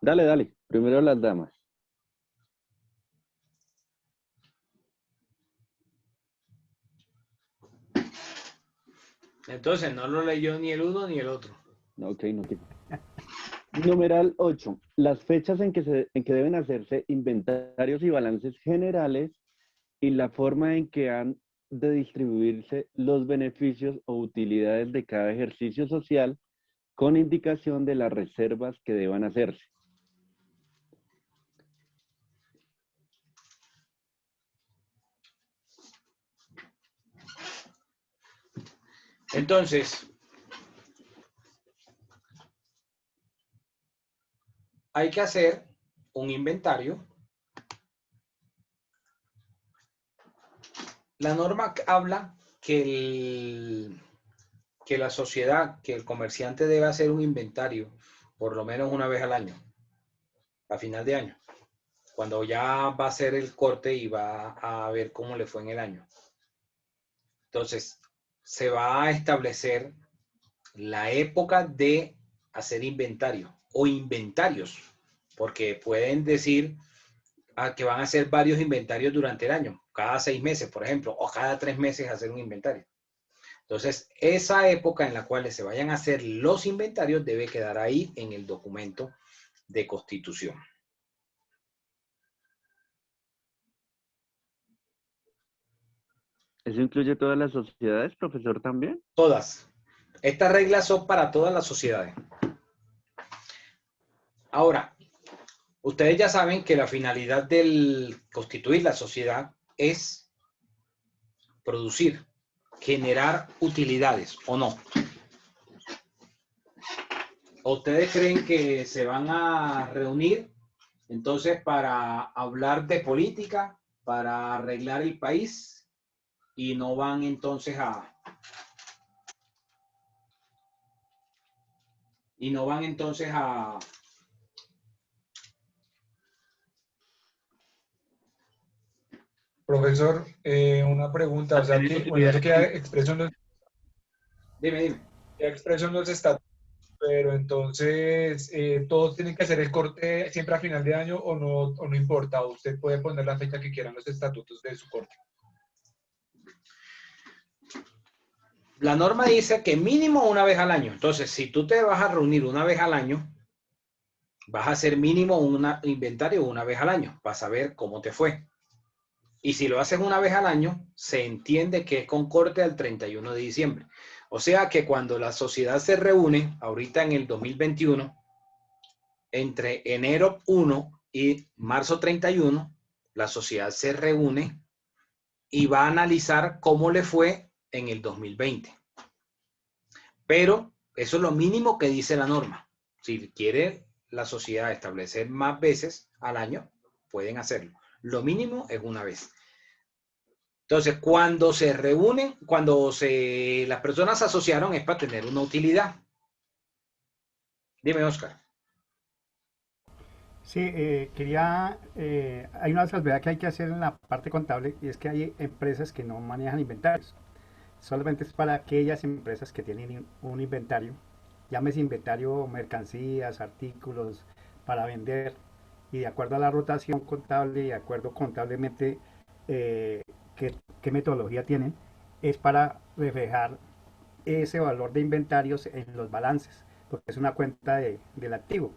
Dale, dale. Primero las damas. Entonces, no lo leyó ni el uno ni el otro. Ok, no. Numeral 8. Las fechas en que deben hacerse inventarios y balances generales y la forma en que han de distribuirse los beneficios o utilidades de cada ejercicio social con indicación de las reservas que deban hacerse. Entonces, hay que hacer un inventario. La norma habla que la sociedad, que el comerciante debe hacer un inventario por lo menos una vez al año, a final de año, cuando ya va a hacer el corte y va a ver cómo le fue en el año. Entonces, se va a establecer la época de hacer inventario o inventarios, porque pueden decir que van a hacer varios inventarios durante el año, cada 6 meses, por ejemplo, o cada 3 meses hacer un inventario. Entonces, esa época en la cual se vayan a hacer los inventarios debe quedar ahí en el documento de constitución. ¿Eso incluye todas las sociedades, profesor, también? Todas. Estas reglas son para todas las sociedades. Ahora, ustedes ya saben que la finalidad del constituir la sociedad es producir, generar utilidades, ¿o no? ¿O ustedes creen que se van a reunir entonces para hablar de política, para arreglar el país y no van entonces a Profesor, una pregunta, o sea que, bueno, eso queda expreso en los, Dime. queda expreso en los estatutos, pero entonces, ¿todos tienen que hacer el corte siempre a final de año o no importa? Usted puede poner la fecha que quiera en los estatutos de su corte. La norma dice que mínimo una vez al año. Entonces, si tú te vas a reunir una vez al año, vas a hacer mínimo un inventario una vez al año para saber cómo te fue. Y si lo haces una vez al año, se entiende que es con corte al 31 de diciembre. O sea que cuando la sociedad se reúne, ahorita en el 2021, entre enero 1 y marzo 31, la sociedad se reúne y va a analizar cómo le fue en el 2020. Pero eso es lo mínimo que dice la norma. Si quiere la sociedad establecer más veces al año, pueden hacerlo. Lo mínimo es una vez. Entonces, cuando se reúnen, las personas se asociaron es para tener una utilidad. Dime, Oscar. Sí, hay una salvedad que hay que hacer en la parte contable y es que hay empresas que no manejan inventarios. Solamente es para aquellas empresas que tienen un inventario, llámese inventario, mercancías, artículos para vender, y de acuerdo a la rotación contable y de acuerdo contablemente qué metodología tienen, es para reflejar ese valor de inventarios en los balances, porque es una cuenta del activo.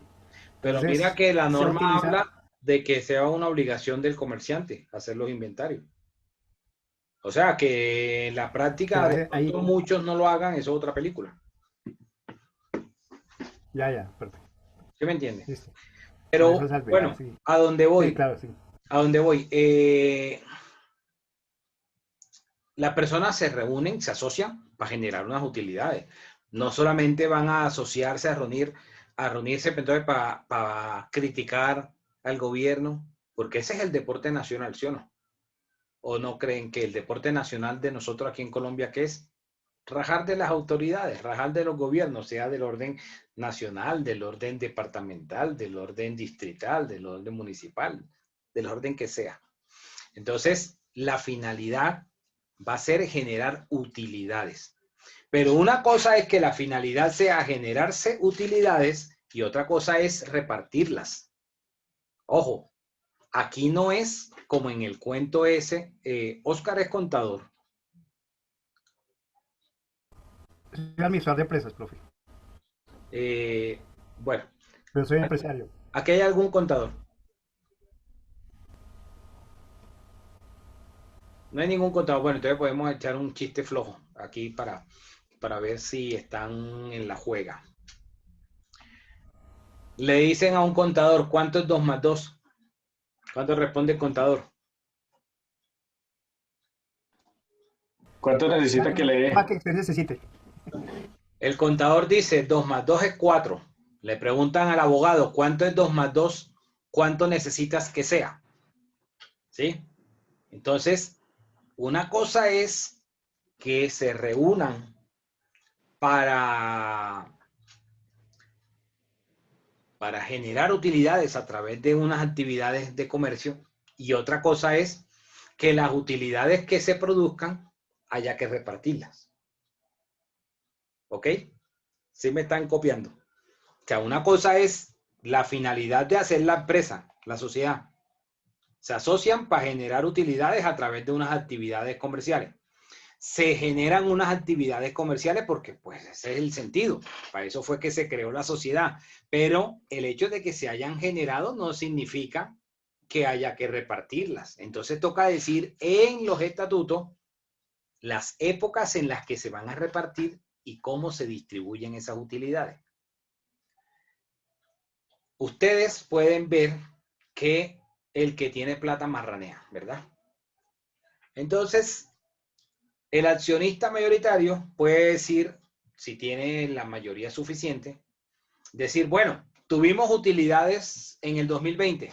Pero Entonces, mira que la se norma utiliza- habla de que sea una obligación del comerciante hacer los inventarios. O sea que en la práctica, Pero de ahí- pronto muchos no lo hagan, eso es otra película. Ya, perfecto. ¿Sí me entiendes? Listo. Pero Con esa salvedad, bueno, sí. a dónde voy. Sí, claro, sí. A dónde voy. Las personas se reúnen, se asocian para generar unas utilidades. No solamente van a asociarse a reunirse entonces para criticar al gobierno, porque ese es el deporte nacional, ¿sí o no? ¿O no creen que el deporte nacional de nosotros aquí en Colombia, qué es? Rajar de las autoridades, rajar de los gobiernos, sea del orden nacional, del orden departamental, del orden distrital, del orden municipal, del orden que sea. Entonces, la finalidad va a ser generar utilidades. Pero una cosa es que la finalidad sea generarse utilidades y otra cosa es repartirlas. Ojo, aquí no es como en el cuento ese, Oscar es contador. Soy administrador de empresas, profe. Bueno. Pero soy empresario. ¿Aquí hay algún contador? No hay ningún contador. Bueno, entonces podemos echar un chiste flojo aquí para ver si están en la juega. Le dicen a un contador, ¿cuánto es 2 más 2? ¿Cuánto responde el contador? ¿Cuánto necesita que le dé? Más que usted necesite. El contador dice 2 más 2 es 4. Le preguntan al abogado, ¿cuánto es 2 más 2? ¿Cuánto necesitas que sea? ¿Sí? Entonces, una cosa es que se reúnan para generar utilidades a través de unas actividades de comercio, y otra cosa es que las utilidades que se produzcan haya que repartirlas. ¿Ok? ¿Sí me están copiando? O sea, una cosa es la finalidad de hacer la empresa, la sociedad. Se asocian para generar utilidades a través de unas actividades comerciales. Se generan unas actividades comerciales porque pues ese es el sentido. Para eso fue que se creó la sociedad. Pero el hecho de que se hayan generado no significa que haya que repartirlas. Entonces toca decir en los estatutos las épocas en las que se van a repartir y cómo se distribuyen esas utilidades. Ustedes pueden ver que el que tiene plata marranea, ¿verdad? Entonces, el accionista mayoritario puede decir, si tiene la mayoría suficiente, decir, bueno, tuvimos utilidades en el 2020,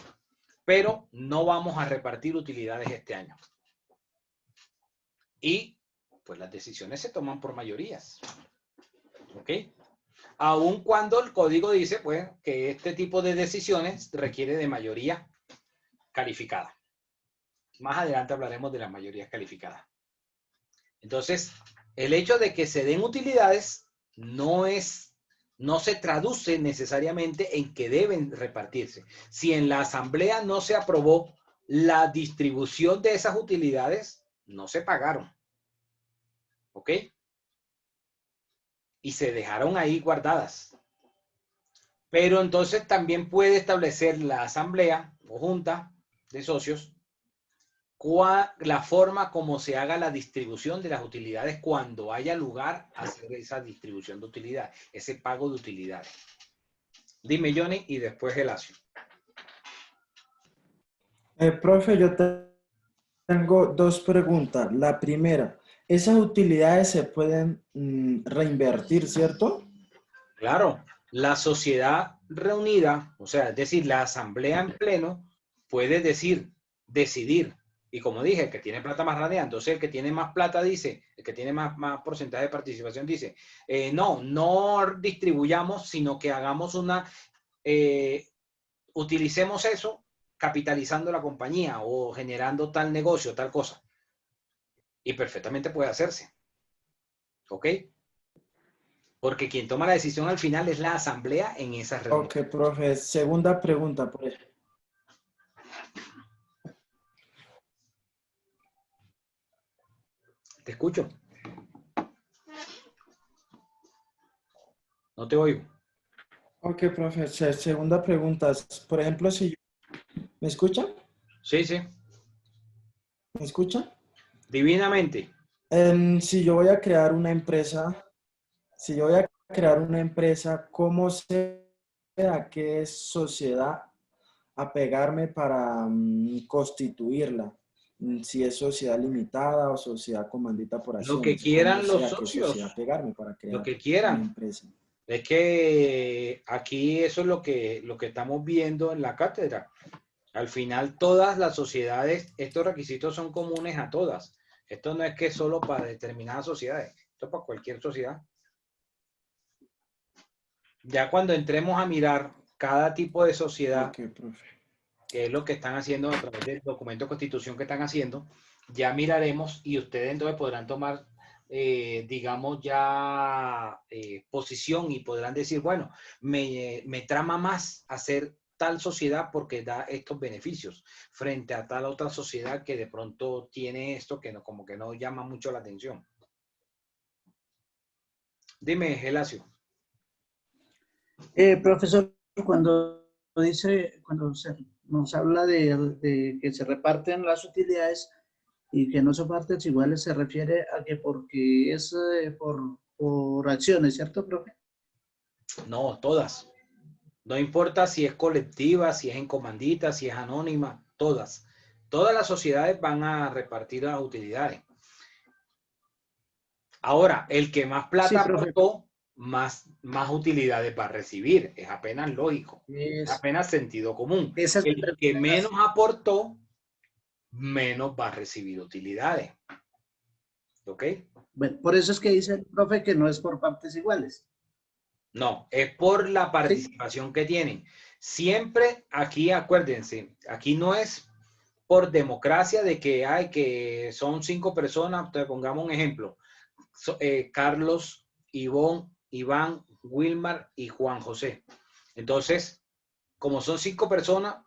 pero no vamos a repartir utilidades este año. Y pues las decisiones se toman por mayorías. ¿Ok? Aun cuando el código dice pues que este tipo de decisiones requiere de mayoría calificada. Más adelante hablaremos de las mayorías calificadas. Entonces, el hecho de que se den utilidades no se traduce necesariamente en que deben repartirse. Si en la asamblea no se aprobó la distribución de esas utilidades, no se pagaron. ¿Ok? Y se dejaron ahí guardadas. Pero entonces también puede establecer la asamblea o junta de socios la forma como se haga la distribución de las utilidades cuando haya lugar a hacer esa distribución de utilidades, ese pago de utilidades. Dime, Johnny, y después Gelacio. Profe, yo tengo dos preguntas. La primera, esas utilidades se pueden reinvertir, ¿cierto? Claro, la sociedad reunida, o sea, es decir, la asamblea en pleno puede decidir. Y como dije, el que tiene plata más ranea, entonces el que tiene más plata dice, el que tiene más porcentaje de participación dice, no distribuyamos, sino que hagamos utilicemos eso capitalizando la compañía o generando tal negocio, tal cosa. Y perfectamente puede hacerse. ¿Ok? Porque quien toma la decisión al final es la asamblea en esa reunión. Ok, profe. Segunda pregunta, por ejemplo. Te escucho. No te oigo. Ok, profe. Segunda pregunta. Por ejemplo, si ¿me escucha? Sí, sí. ¿Me escucha? Divinamente. Si yo voy a crear una empresa, ¿cómo sé a qué sociedad apegarme para constituirla? Si es sociedad limitada o sociedad comandita por acciones. Lo que quieran ¿Cómo sé los a qué socios. sociedad apegarme para crear Lo que quieran. una empresa? Es que aquí eso es lo que estamos viendo en la cátedra. Al final todas las sociedades, estos requisitos son comunes a todas. Esto no es que solo para determinadas sociedades, esto es para cualquier sociedad. Ya cuando entremos a mirar cada tipo de sociedad, que es lo que están haciendo a través del documento de constitución que están haciendo, ya miraremos y ustedes entonces podrán tomar, digamos, ya posición y podrán decir, bueno, me trama más hacer tal sociedad porque da estos beneficios frente a tal otra sociedad que de pronto tiene esto que no, como que no llama mucho la atención. Dime, Gelacio. Profesor, cuando nos habla de que se reparten las utilidades y que no son partes iguales, se refiere a que porque es por acciones, ¿cierto, profe? No, todas. No importa si es colectiva, si es en comandita, si es anónima, todas. Todas las sociedades van a repartir las utilidades. Ahora, el que más plata aportó, más utilidades va a recibir. Es apenas lógico. Es apenas sentido común. El que menos aportó, menos va a recibir utilidades. ¿Ok? Bueno, por eso es que dice el profe que no es por partes iguales. No, es por la participación que tienen. Siempre aquí, acuérdense, aquí no es por democracia de que hay que son 5 personas. Te pongamos un ejemplo. Carlos, Iván, Wilmar y Juan José. Entonces, como son 5 personas,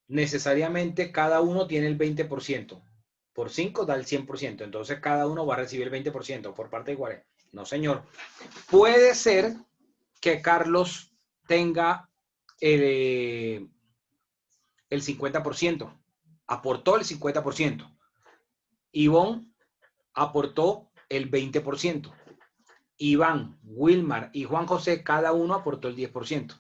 necesariamente cada uno tiene el 20%. Por 5 da el 100%. Entonces, cada uno va a recibir el 20% por parte de iguales. No, señor. Puede ser que Carlos tenga el 50%. Aportó el 50%. Ivonne aportó el 20%. Iván, Wilmar y Juan José, cada uno aportó el 10%.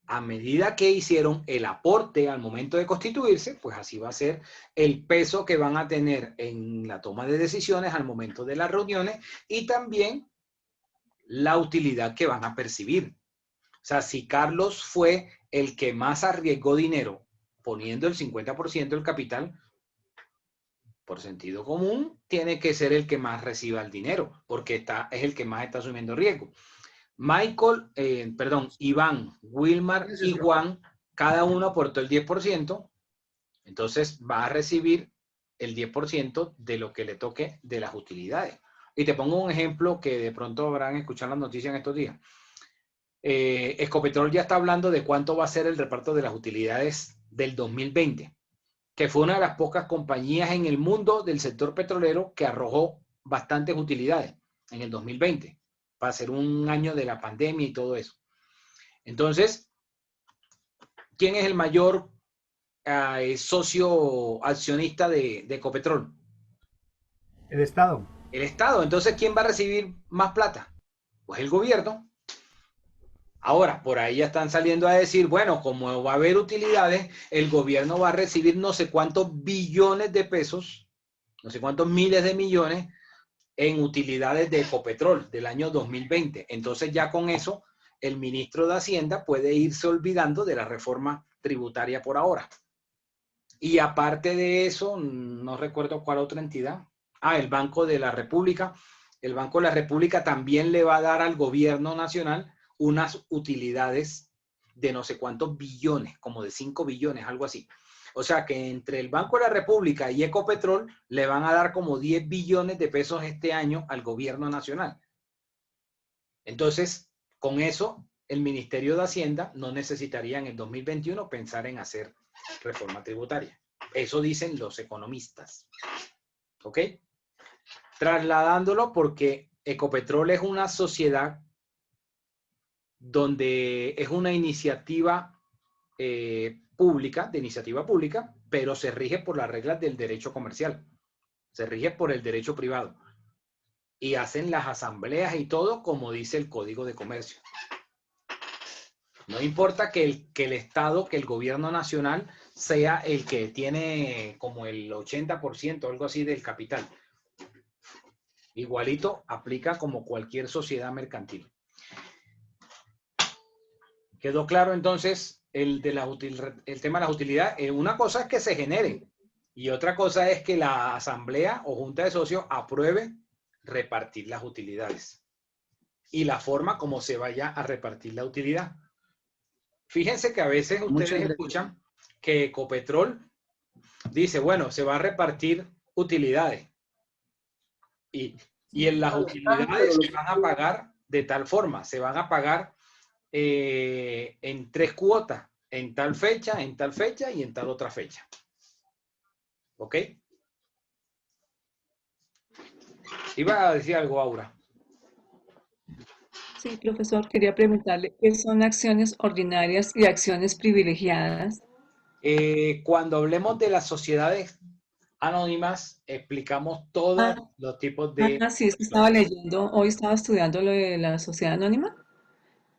A medida que hicieron el aporte al momento de constituirse, pues así va a ser el peso que van a tener en la toma de decisiones al momento de las reuniones y también la utilidad que van a percibir. O sea, si Carlos fue el que más arriesgó dinero poniendo el 50% del capital, por sentido común, tiene que ser el que más reciba el dinero, porque es el que más está asumiendo riesgo. Iván, Wilmar y Juan, cada uno aportó el 10%, entonces va a recibir el 10% de lo que le toque de las utilidades. Y te pongo un ejemplo que de pronto habrán escuchado las noticias en estos días. Ecopetrol ya está hablando de cuánto va a ser el reparto de las utilidades del 2020, que fue una de las pocas compañías en el mundo del sector petrolero que arrojó bastantes utilidades en el 2020, para ser un año de la pandemia y todo eso. Entonces, ¿quién es el mayor socio accionista de Ecopetrol? El Estado. El Estado. Entonces, ¿quién va a recibir más plata? Pues el gobierno. Ahora, por ahí ya están saliendo a decir, bueno, como va a haber utilidades, el gobierno va a recibir no sé cuántos billones de pesos, no sé cuántos miles de millones en utilidades de Ecopetrol del año 2020. Entonces ya con eso, el ministro de Hacienda puede irse olvidando de la reforma tributaria por ahora. Y aparte de eso, no recuerdo cuál otra entidad. El Banco de la República. El Banco de la República también le va a dar al gobierno nacional unas utilidades de no sé cuántos billones, como de 5 billones, algo así. O sea que entre el Banco de la República y Ecopetrol le van a dar como 10 billones de pesos este año al gobierno nacional. Entonces, con eso, el Ministerio de Hacienda no necesitaría en el 2021 pensar en hacer reforma tributaria. Eso dicen los economistas. ¿Ok? Trasladándolo porque Ecopetrol es una sociedad donde es una iniciativa pública, pero se rige por las reglas del derecho comercial. Se rige por el derecho privado. Y hacen las asambleas y todo como dice el Código de Comercio. No importa que el Estado, que el gobierno nacional sea el que tiene como el 80% o algo así del capital. Igualito aplica como cualquier sociedad mercantil. ¿Quedó claro entonces el tema de las utilidades? Una cosa es que se generen y otra cosa es que la asamblea o junta de socios apruebe repartir las utilidades y la forma como se vaya a repartir la utilidad. Fíjense que a veces ustedes escuchan que Ecopetrol dice, bueno, se va a repartir utilidades y en las utilidades se van a pagar de tal forma, se van a pagar en 3 cuotas, en tal fecha y en tal otra fecha. ¿Ok? Iba a decir algo, Aura. Sí, profesor, quería preguntarle, ¿qué son acciones ordinarias y acciones privilegiadas? Cuando hablemos de las sociedades anónimas, explicamos todos los tipos de... Sí, es que estaba leyendo, hoy estaba estudiando lo de la sociedad anónima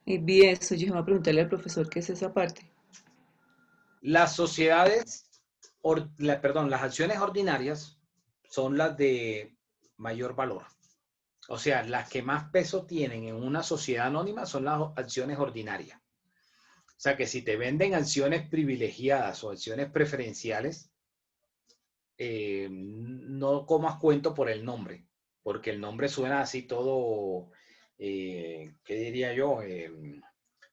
y vi eso, yo iba a preguntarle al profesor qué es esa parte. Las sociedades, las acciones ordinarias son las de mayor valor. O sea, las que más peso tienen en una sociedad anónima son las acciones ordinarias. O sea, que si te venden acciones privilegiadas o acciones preferenciales, no comas cuento por el nombre, porque el nombre suena así todo, ¿qué diría yo?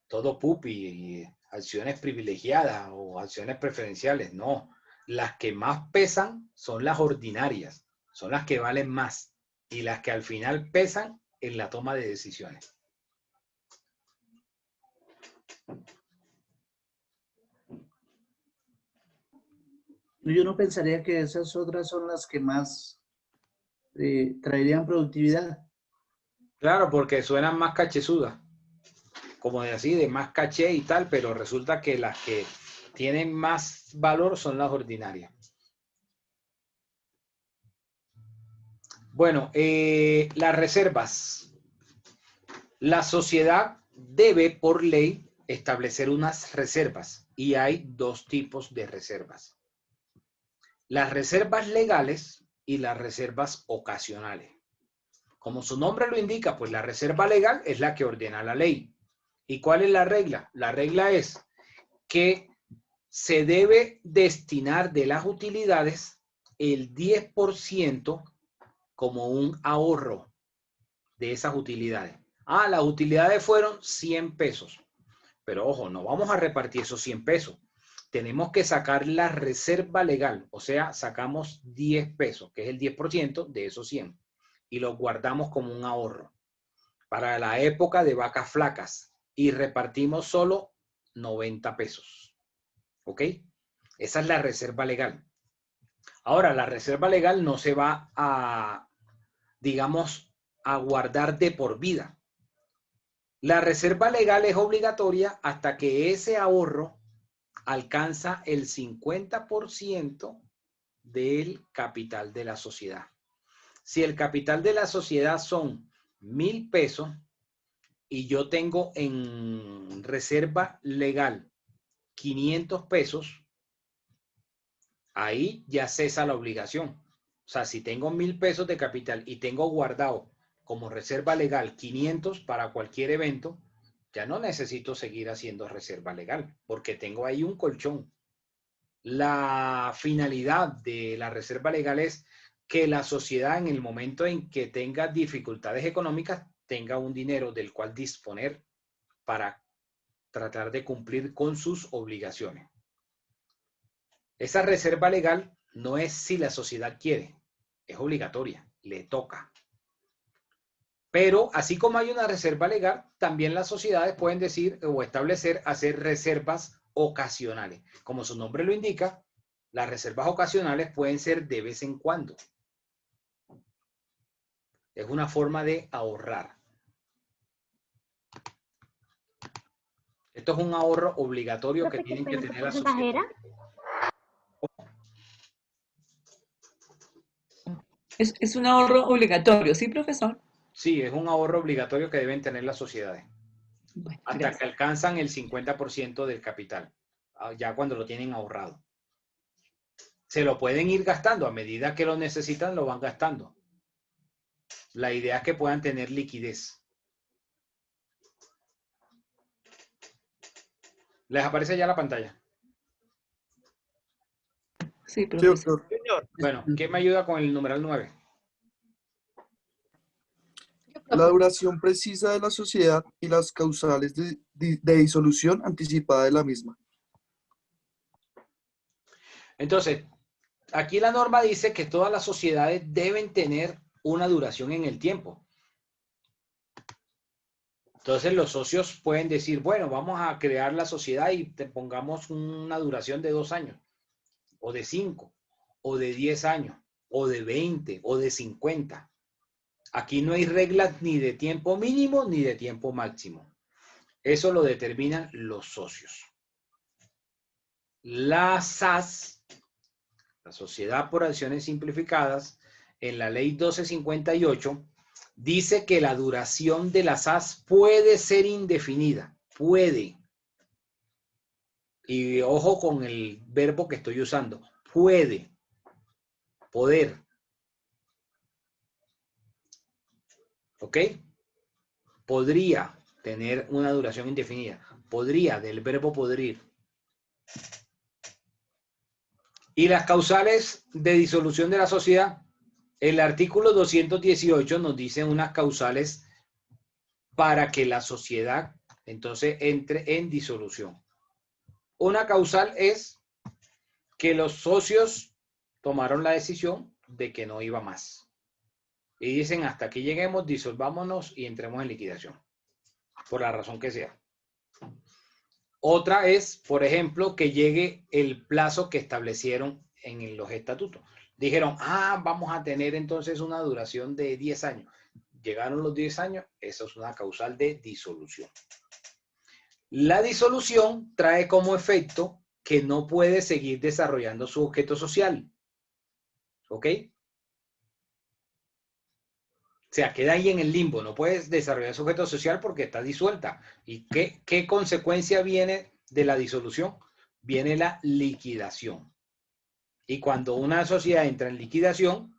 Todo pupi, acciones privilegiadas o acciones preferenciales. No, las que más pesan son las ordinarias, son las que valen más y las que al final pesan en la toma de decisiones. Yo no pensaría que esas otras son las que más traerían productividad. Claro, porque suenan más cachezudas, como de así, de más caché y tal, pero resulta que las que tienen más valor son las ordinarias. Bueno, las reservas. La sociedad debe, por ley, establecer unas reservas y hay 2 tipos de reservas. Las reservas legales y las reservas ocasionales. Como su nombre lo indica, pues la reserva legal es la que ordena la ley. ¿Y cuál es la regla? La regla es que se debe destinar de las utilidades el 10% como un ahorro de esas utilidades. Las utilidades fueron 100 pesos. Pero ojo, no vamos a repartir esos 100 pesos. Tenemos que sacar la reserva legal, o sea, sacamos 10 pesos, que es el 10% de esos 100, y los guardamos como un ahorro para la época de vacas flacas y repartimos solo 90 pesos. ¿Ok? Esa es la reserva legal. Ahora, la reserva legal no se va a, digamos, a guardar de por vida. La reserva legal es obligatoria hasta que ese ahorro alcanza el 50% del capital de la sociedad. Si el capital de la sociedad son 1.000 pesos y yo tengo en reserva legal 500 pesos, ahí ya cesa la obligación. O sea, si tengo 1.000 pesos de capital y tengo guardado como reserva legal 500 para cualquier evento, ya no necesito seguir haciendo reserva legal porque tengo ahí un colchón. La finalidad de la reserva legal es que la sociedad en el momento en que tenga dificultades económicas tenga un dinero del cual disponer para tratar de cumplir con sus obligaciones. Esa reserva legal no es si la sociedad quiere, es obligatoria, le toca. Pero así como hay una reserva legal, también las sociedades pueden decir o establecer hacer reservas ocasionales. Como su nombre lo indica, las reservas ocasionales pueden ser de vez en cuando. Es una forma de ahorrar. Esto es un ahorro obligatorio que tienen que tener las sociedades. Es un ahorro obligatorio, ¿sí, profesor? Sí, es un ahorro obligatorio que deben tener las sociedades. Bueno, hasta gracias. que alcanzan el 50% del capital, ya cuando lo tienen ahorrado. Se lo pueden ir gastando, a medida que lo necesitan, lo van gastando. La idea es que puedan tener liquidez. ¿Les aparece ya la pantalla? Sí, profesor. Bueno, ¿quién me ayuda con el numeral 9? La duración precisa de la sociedad y las causales de disolución anticipada de la misma. Entonces, aquí la norma dice que todas las sociedades deben tener una duración en el tiempo. Entonces los socios pueden decir, bueno, vamos a crear la sociedad y te pongamos una duración de 2 años, o de 5, o de 10 años, o de 20, o de 50. Aquí no hay reglas ni de tiempo mínimo ni de tiempo máximo. Eso lo determinan los socios. La SAS, la Sociedad por Acciones Simplificadas, en la ley 1258, dice que la duración de la SAS puede ser indefinida. Puede. Y ojo con el verbo que estoy usando. Puede. Poder. ¿Ok? Podría tener una duración indefinida. Podría, del verbo podrir. Y las causales de disolución de la sociedad, el artículo 218 nos dice unas causales para que la sociedad entonces entre en disolución. Una causal es que los socios tomaron la decisión de que no iba más. Y dicen, hasta aquí lleguemos, disolvámonos y entremos en liquidación. Por la razón que sea. Otra es, por ejemplo, que llegue el plazo que establecieron en los estatutos. Dijeron, vamos a tener entonces una duración de 10 años. Llegaron los 10 años, eso es una causal de disolución. La disolución trae como efecto que no puede seguir desarrollando su objeto social. ¿Ok? O sea, queda ahí en el limbo, no puedes desarrollar su objeto social porque está disuelta. ¿Y qué consecuencia viene de la disolución? Viene la liquidación. Y cuando una sociedad entra en liquidación,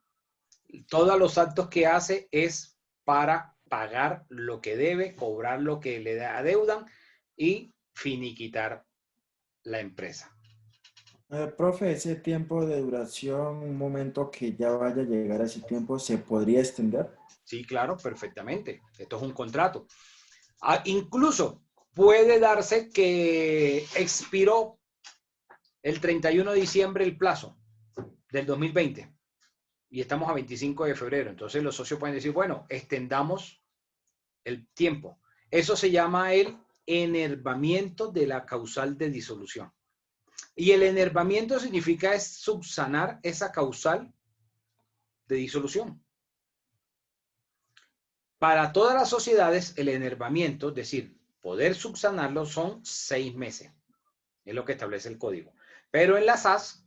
todos los actos que hace es para pagar lo que debe, cobrar lo que le adeudan y finiquitar la empresa. Profe, ese tiempo de duración, un momento que ya vaya a llegar a ese tiempo, ¿se podría extender? Sí, claro, perfectamente. Esto es un contrato. Incluso puede darse que expiró el 31 de diciembre el plazo del 2020 y estamos a 25 de febrero. Entonces los socios pueden decir, bueno, extendamos el tiempo. Eso se llama el enervamiento de la causal de disolución. Y el enervamiento significa es subsanar esa causal de disolución. Para todas las sociedades, el enervamiento, es decir, poder subsanarlo, son 6 meses. Es lo que establece el código. Pero en la SAS,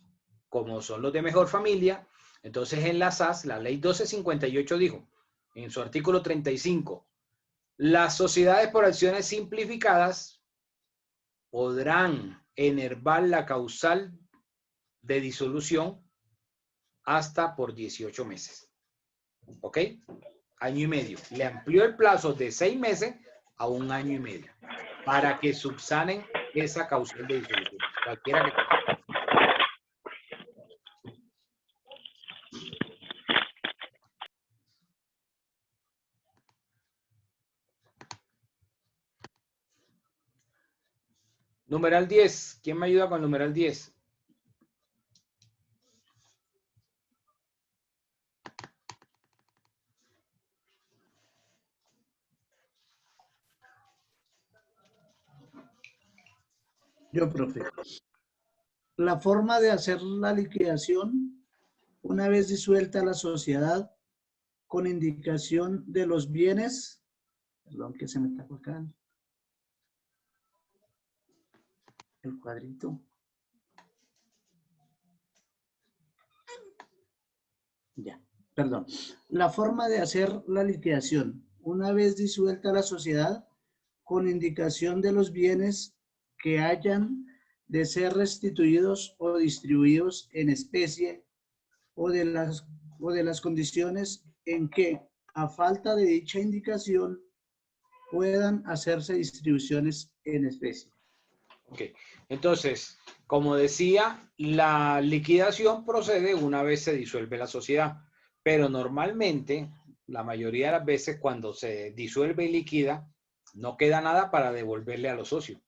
como son los de mejor familia, entonces en la SAS, la ley 1258 dijo, en su artículo 35, las sociedades por acciones simplificadas podrán enervar la causal de disolución hasta por 18 meses. ¿Ok? Año y medio. Le amplió el plazo de 6 meses a 1 año y medio para que subsanen esa causal de disolución. Cualquiera que... Numeral 10. ¿Quién me ayuda con el numeral 10? Yo, profe. La forma de hacer la liquidación, una vez disuelta la sociedad, con indicación de los bienes, perdón que se me está acá el cuadrito. Ya, perdón. La forma de hacer la liquidación, una vez disuelta la sociedad, con indicación de los bienes que hayan de ser restituidos o distribuidos en especie o de las condiciones en que, a falta de dicha indicación, puedan hacerse distribuciones en especie. Ok, entonces, como decía, la liquidación procede una vez se disuelve la sociedad, pero normalmente, la mayoría de las veces cuando se disuelve y liquida, no queda nada para devolverle a los socios.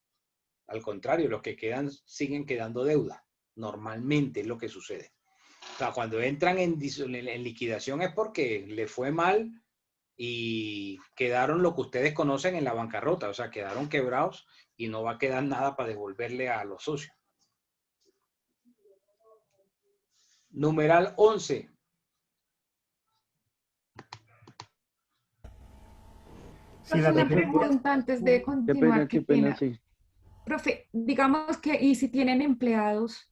Al contrario, los que quedan siguen quedando deuda. Normalmente es lo que sucede. O sea, cuando entran en liquidación es porque le fue mal y quedaron lo que ustedes conocen en la bancarrota, o sea, quedaron quebrados y no va a quedar nada para devolverle a los socios. Numeral 11. Si Profe, las una diferencias, pregunta antes de continuar, Qué pena, sí. Profe, digamos que, y si tienen empleados,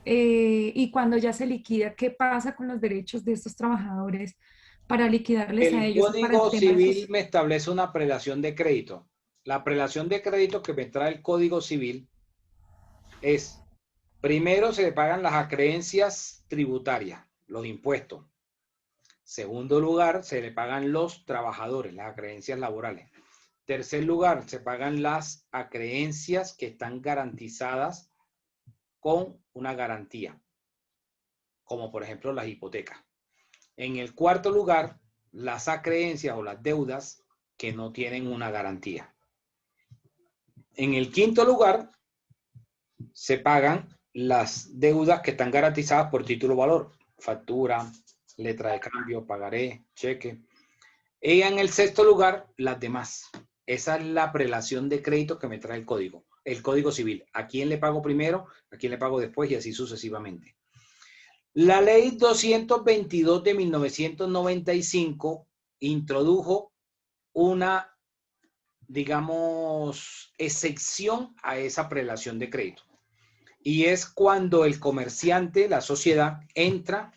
y cuando ya se liquida, ¿qué pasa con los derechos de estos trabajadores para liquidarles a El ellos y para el Código tema de Civil sus... me establece una prelación de crédito. La prelación de crédito que me trae el Código Civil es, primero se le pagan las acreencias tributarias, los impuestos. Segundo lugar, se le pagan los trabajadores, las acreencias laborales. Tercer lugar, se pagan las acreencias que están garantizadas con una garantía, como por ejemplo las hipotecas. En el cuarto lugar, las acreencias o las deudas que no tienen una garantía. En el quinto lugar, se pagan las deudas que están garantizadas por título valor, factura, letra de cambio, pagaré, cheque. Y en el sexto lugar, las demás. Esa es la prelación de crédito que me trae el Código Civil. ¿A quién le pago primero? ¿A quién le pago después? Y así sucesivamente. La ley 222 de 1995 introdujo una, digamos, excepción a esa prelación de crédito. Y es cuando el comerciante, la sociedad, entra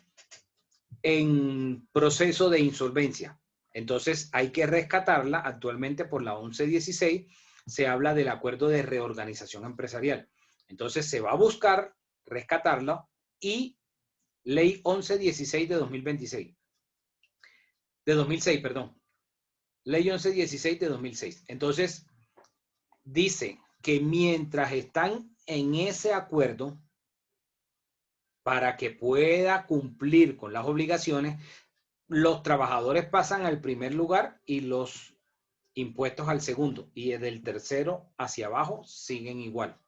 en proceso de insolvencia. Entonces hay que rescatarla. Actualmente por la 1116 se habla del acuerdo de reorganización empresarial. Entonces se va a buscar rescatarla y ley 1116 de 2026. De 2006, perdón. Ley 1116 de 2006. Entonces dice que mientras están en ese acuerdo, para que pueda cumplir con las obligaciones, los trabajadores pasan al primer lugar y los impuestos al segundo. Y del tercero hacia abajo siguen igual.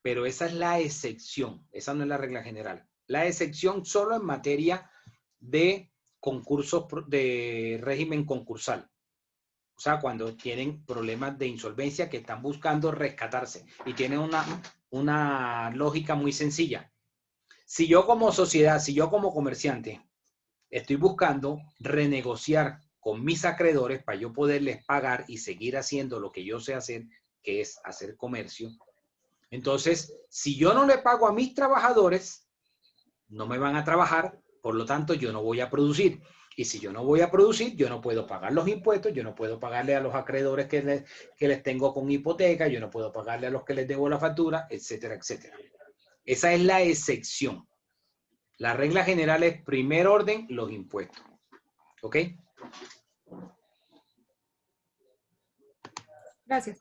Pero esa es la excepción. Esa no es la regla general. La excepción solo en materia de concursos de régimen concursal. O sea, cuando tienen problemas de insolvencia que están buscando rescatarse. Y tienen una lógica muy sencilla. Si yo como sociedad, si yo como comerciante estoy buscando renegociar con mis acreedores para yo poderles pagar y seguir haciendo lo que yo sé hacer, que es hacer comercio, entonces, si yo no le pago a mis trabajadores, no me van a trabajar, por lo tanto, yo no voy a producir. Y si yo no voy a producir, yo no puedo pagar los impuestos, yo no puedo pagarle a los acreedores que les tengo con hipoteca, yo no puedo pagarle a los que les debo la factura, etcétera, etcétera. Esa es la excepción. La regla general es primer orden, los impuestos. ¿Ok? Gracias.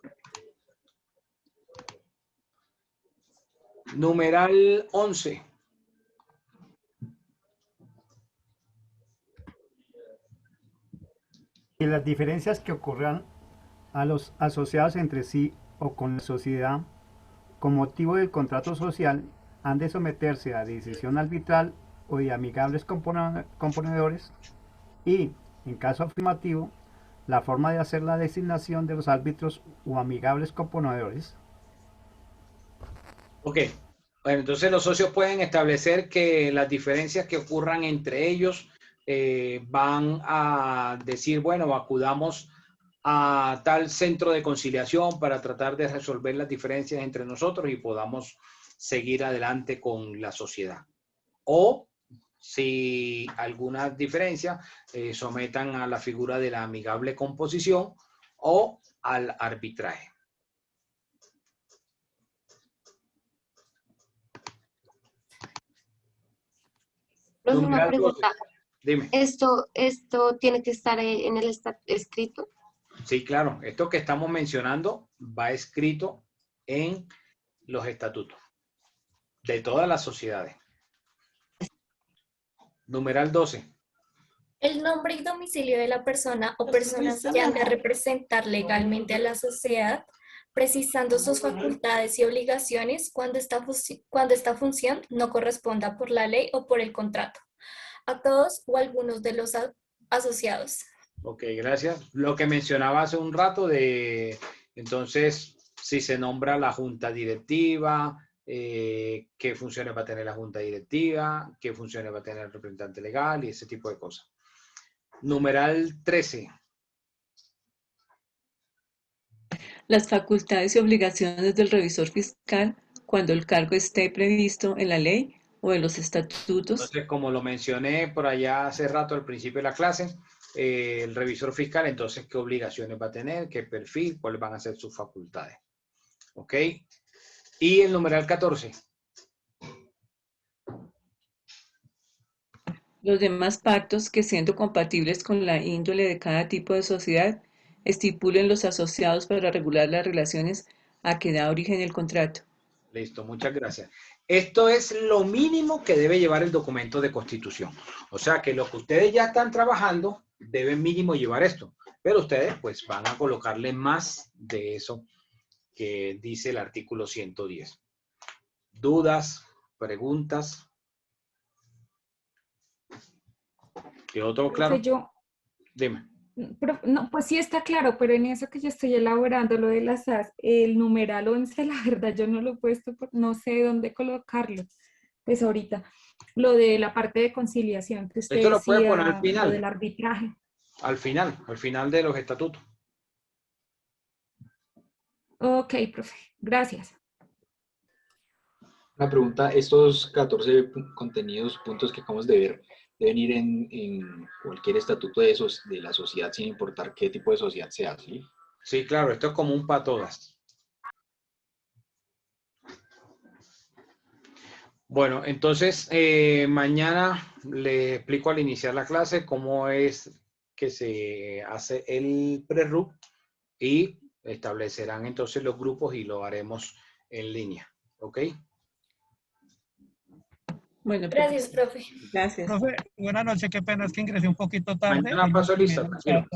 Numeral 11. y las diferencias que ocurran a los asociados entre sí o con la sociedad con motivo del contrato social han de someterse a decisión arbitral o de amigables componedores y, en caso afirmativo, la forma de hacer la designación de los árbitros o amigables componedores. Ok. Bueno, entonces los socios pueden establecer que las diferencias que ocurran entre ellos van a decir, bueno, acudamos a tal centro de conciliación para tratar de resolver las diferencias entre nosotros y podamos seguir adelante con la sociedad. O si algunas diferencias sometan a la figura de la amigable composición o al arbitraje. Profe, una pregunta. Dime. ¿Esto tiene que estar en el escrito? Sí, claro. Esto que estamos mencionando va escrito en los estatutos de todas las sociedades. Numeral 12. El nombre y domicilio de la persona o personas que han de representar legalmente a la sociedad, precisando sus facultades y obligaciones cuando esta función no corresponda por la ley o por el contrato, a todos o algunos de los asociados. Ok, gracias. Lo que mencionaba hace un rato de, entonces, si se nombra la junta directiva, qué funciones va a tener la junta directiva, qué funciones va a tener el representante legal y ese tipo de cosas. Numeral 13. Las facultades y obligaciones del revisor fiscal cuando el cargo esté previsto en la ley o en los estatutos. Entonces, como lo mencioné por allá hace rato al principio de la clase, el revisor fiscal, entonces, ¿qué obligaciones va a tener? ¿Qué perfil? ¿Cuáles van a ser sus facultades? ¿Ok? Y el numeral 14. Los demás pactos que, siendo compatibles con la índole de cada tipo de sociedad, estipulen los asociados para regular las relaciones a que da origen el contrato. Listo, muchas gracias. Esto es lo mínimo que debe llevar el documento de constitución. O sea que lo que ustedes ya están trabajando deben mínimo llevar esto. Pero ustedes pues van a colocarle más de eso que dice el artículo 110. ¿Dudas? ¿Preguntas? ¿Quedó todo claro? Dime. No, pues sí está claro, pero en eso que yo estoy elaborando, lo de las SAS, el numeral 11, la verdad yo no lo he puesto, no sé dónde colocarlo, pues ahorita. Lo de la parte de conciliación que usted Esto lo puede decía, poner al final. lo del arbitraje. Al final de los estatutos. Ok, profe, gracias. Una pregunta, estos 14 contenidos, puntos que acabamos de ver, deben ir en cualquier estatuto de la sociedad, sin importar qué tipo de sociedad sea, ¿sí? Sí, claro, esto es común para todas. Bueno, entonces, mañana le explico al iniciar la clase cómo es que se hace el pre-RUC y establecerán entonces los grupos y lo haremos en línea, ¿ok? Bueno, gracias, profe. Gracias. Profe, buenas noches, qué pena, es que ingresé un poquito tarde. Mañana paso lista, tranquilo.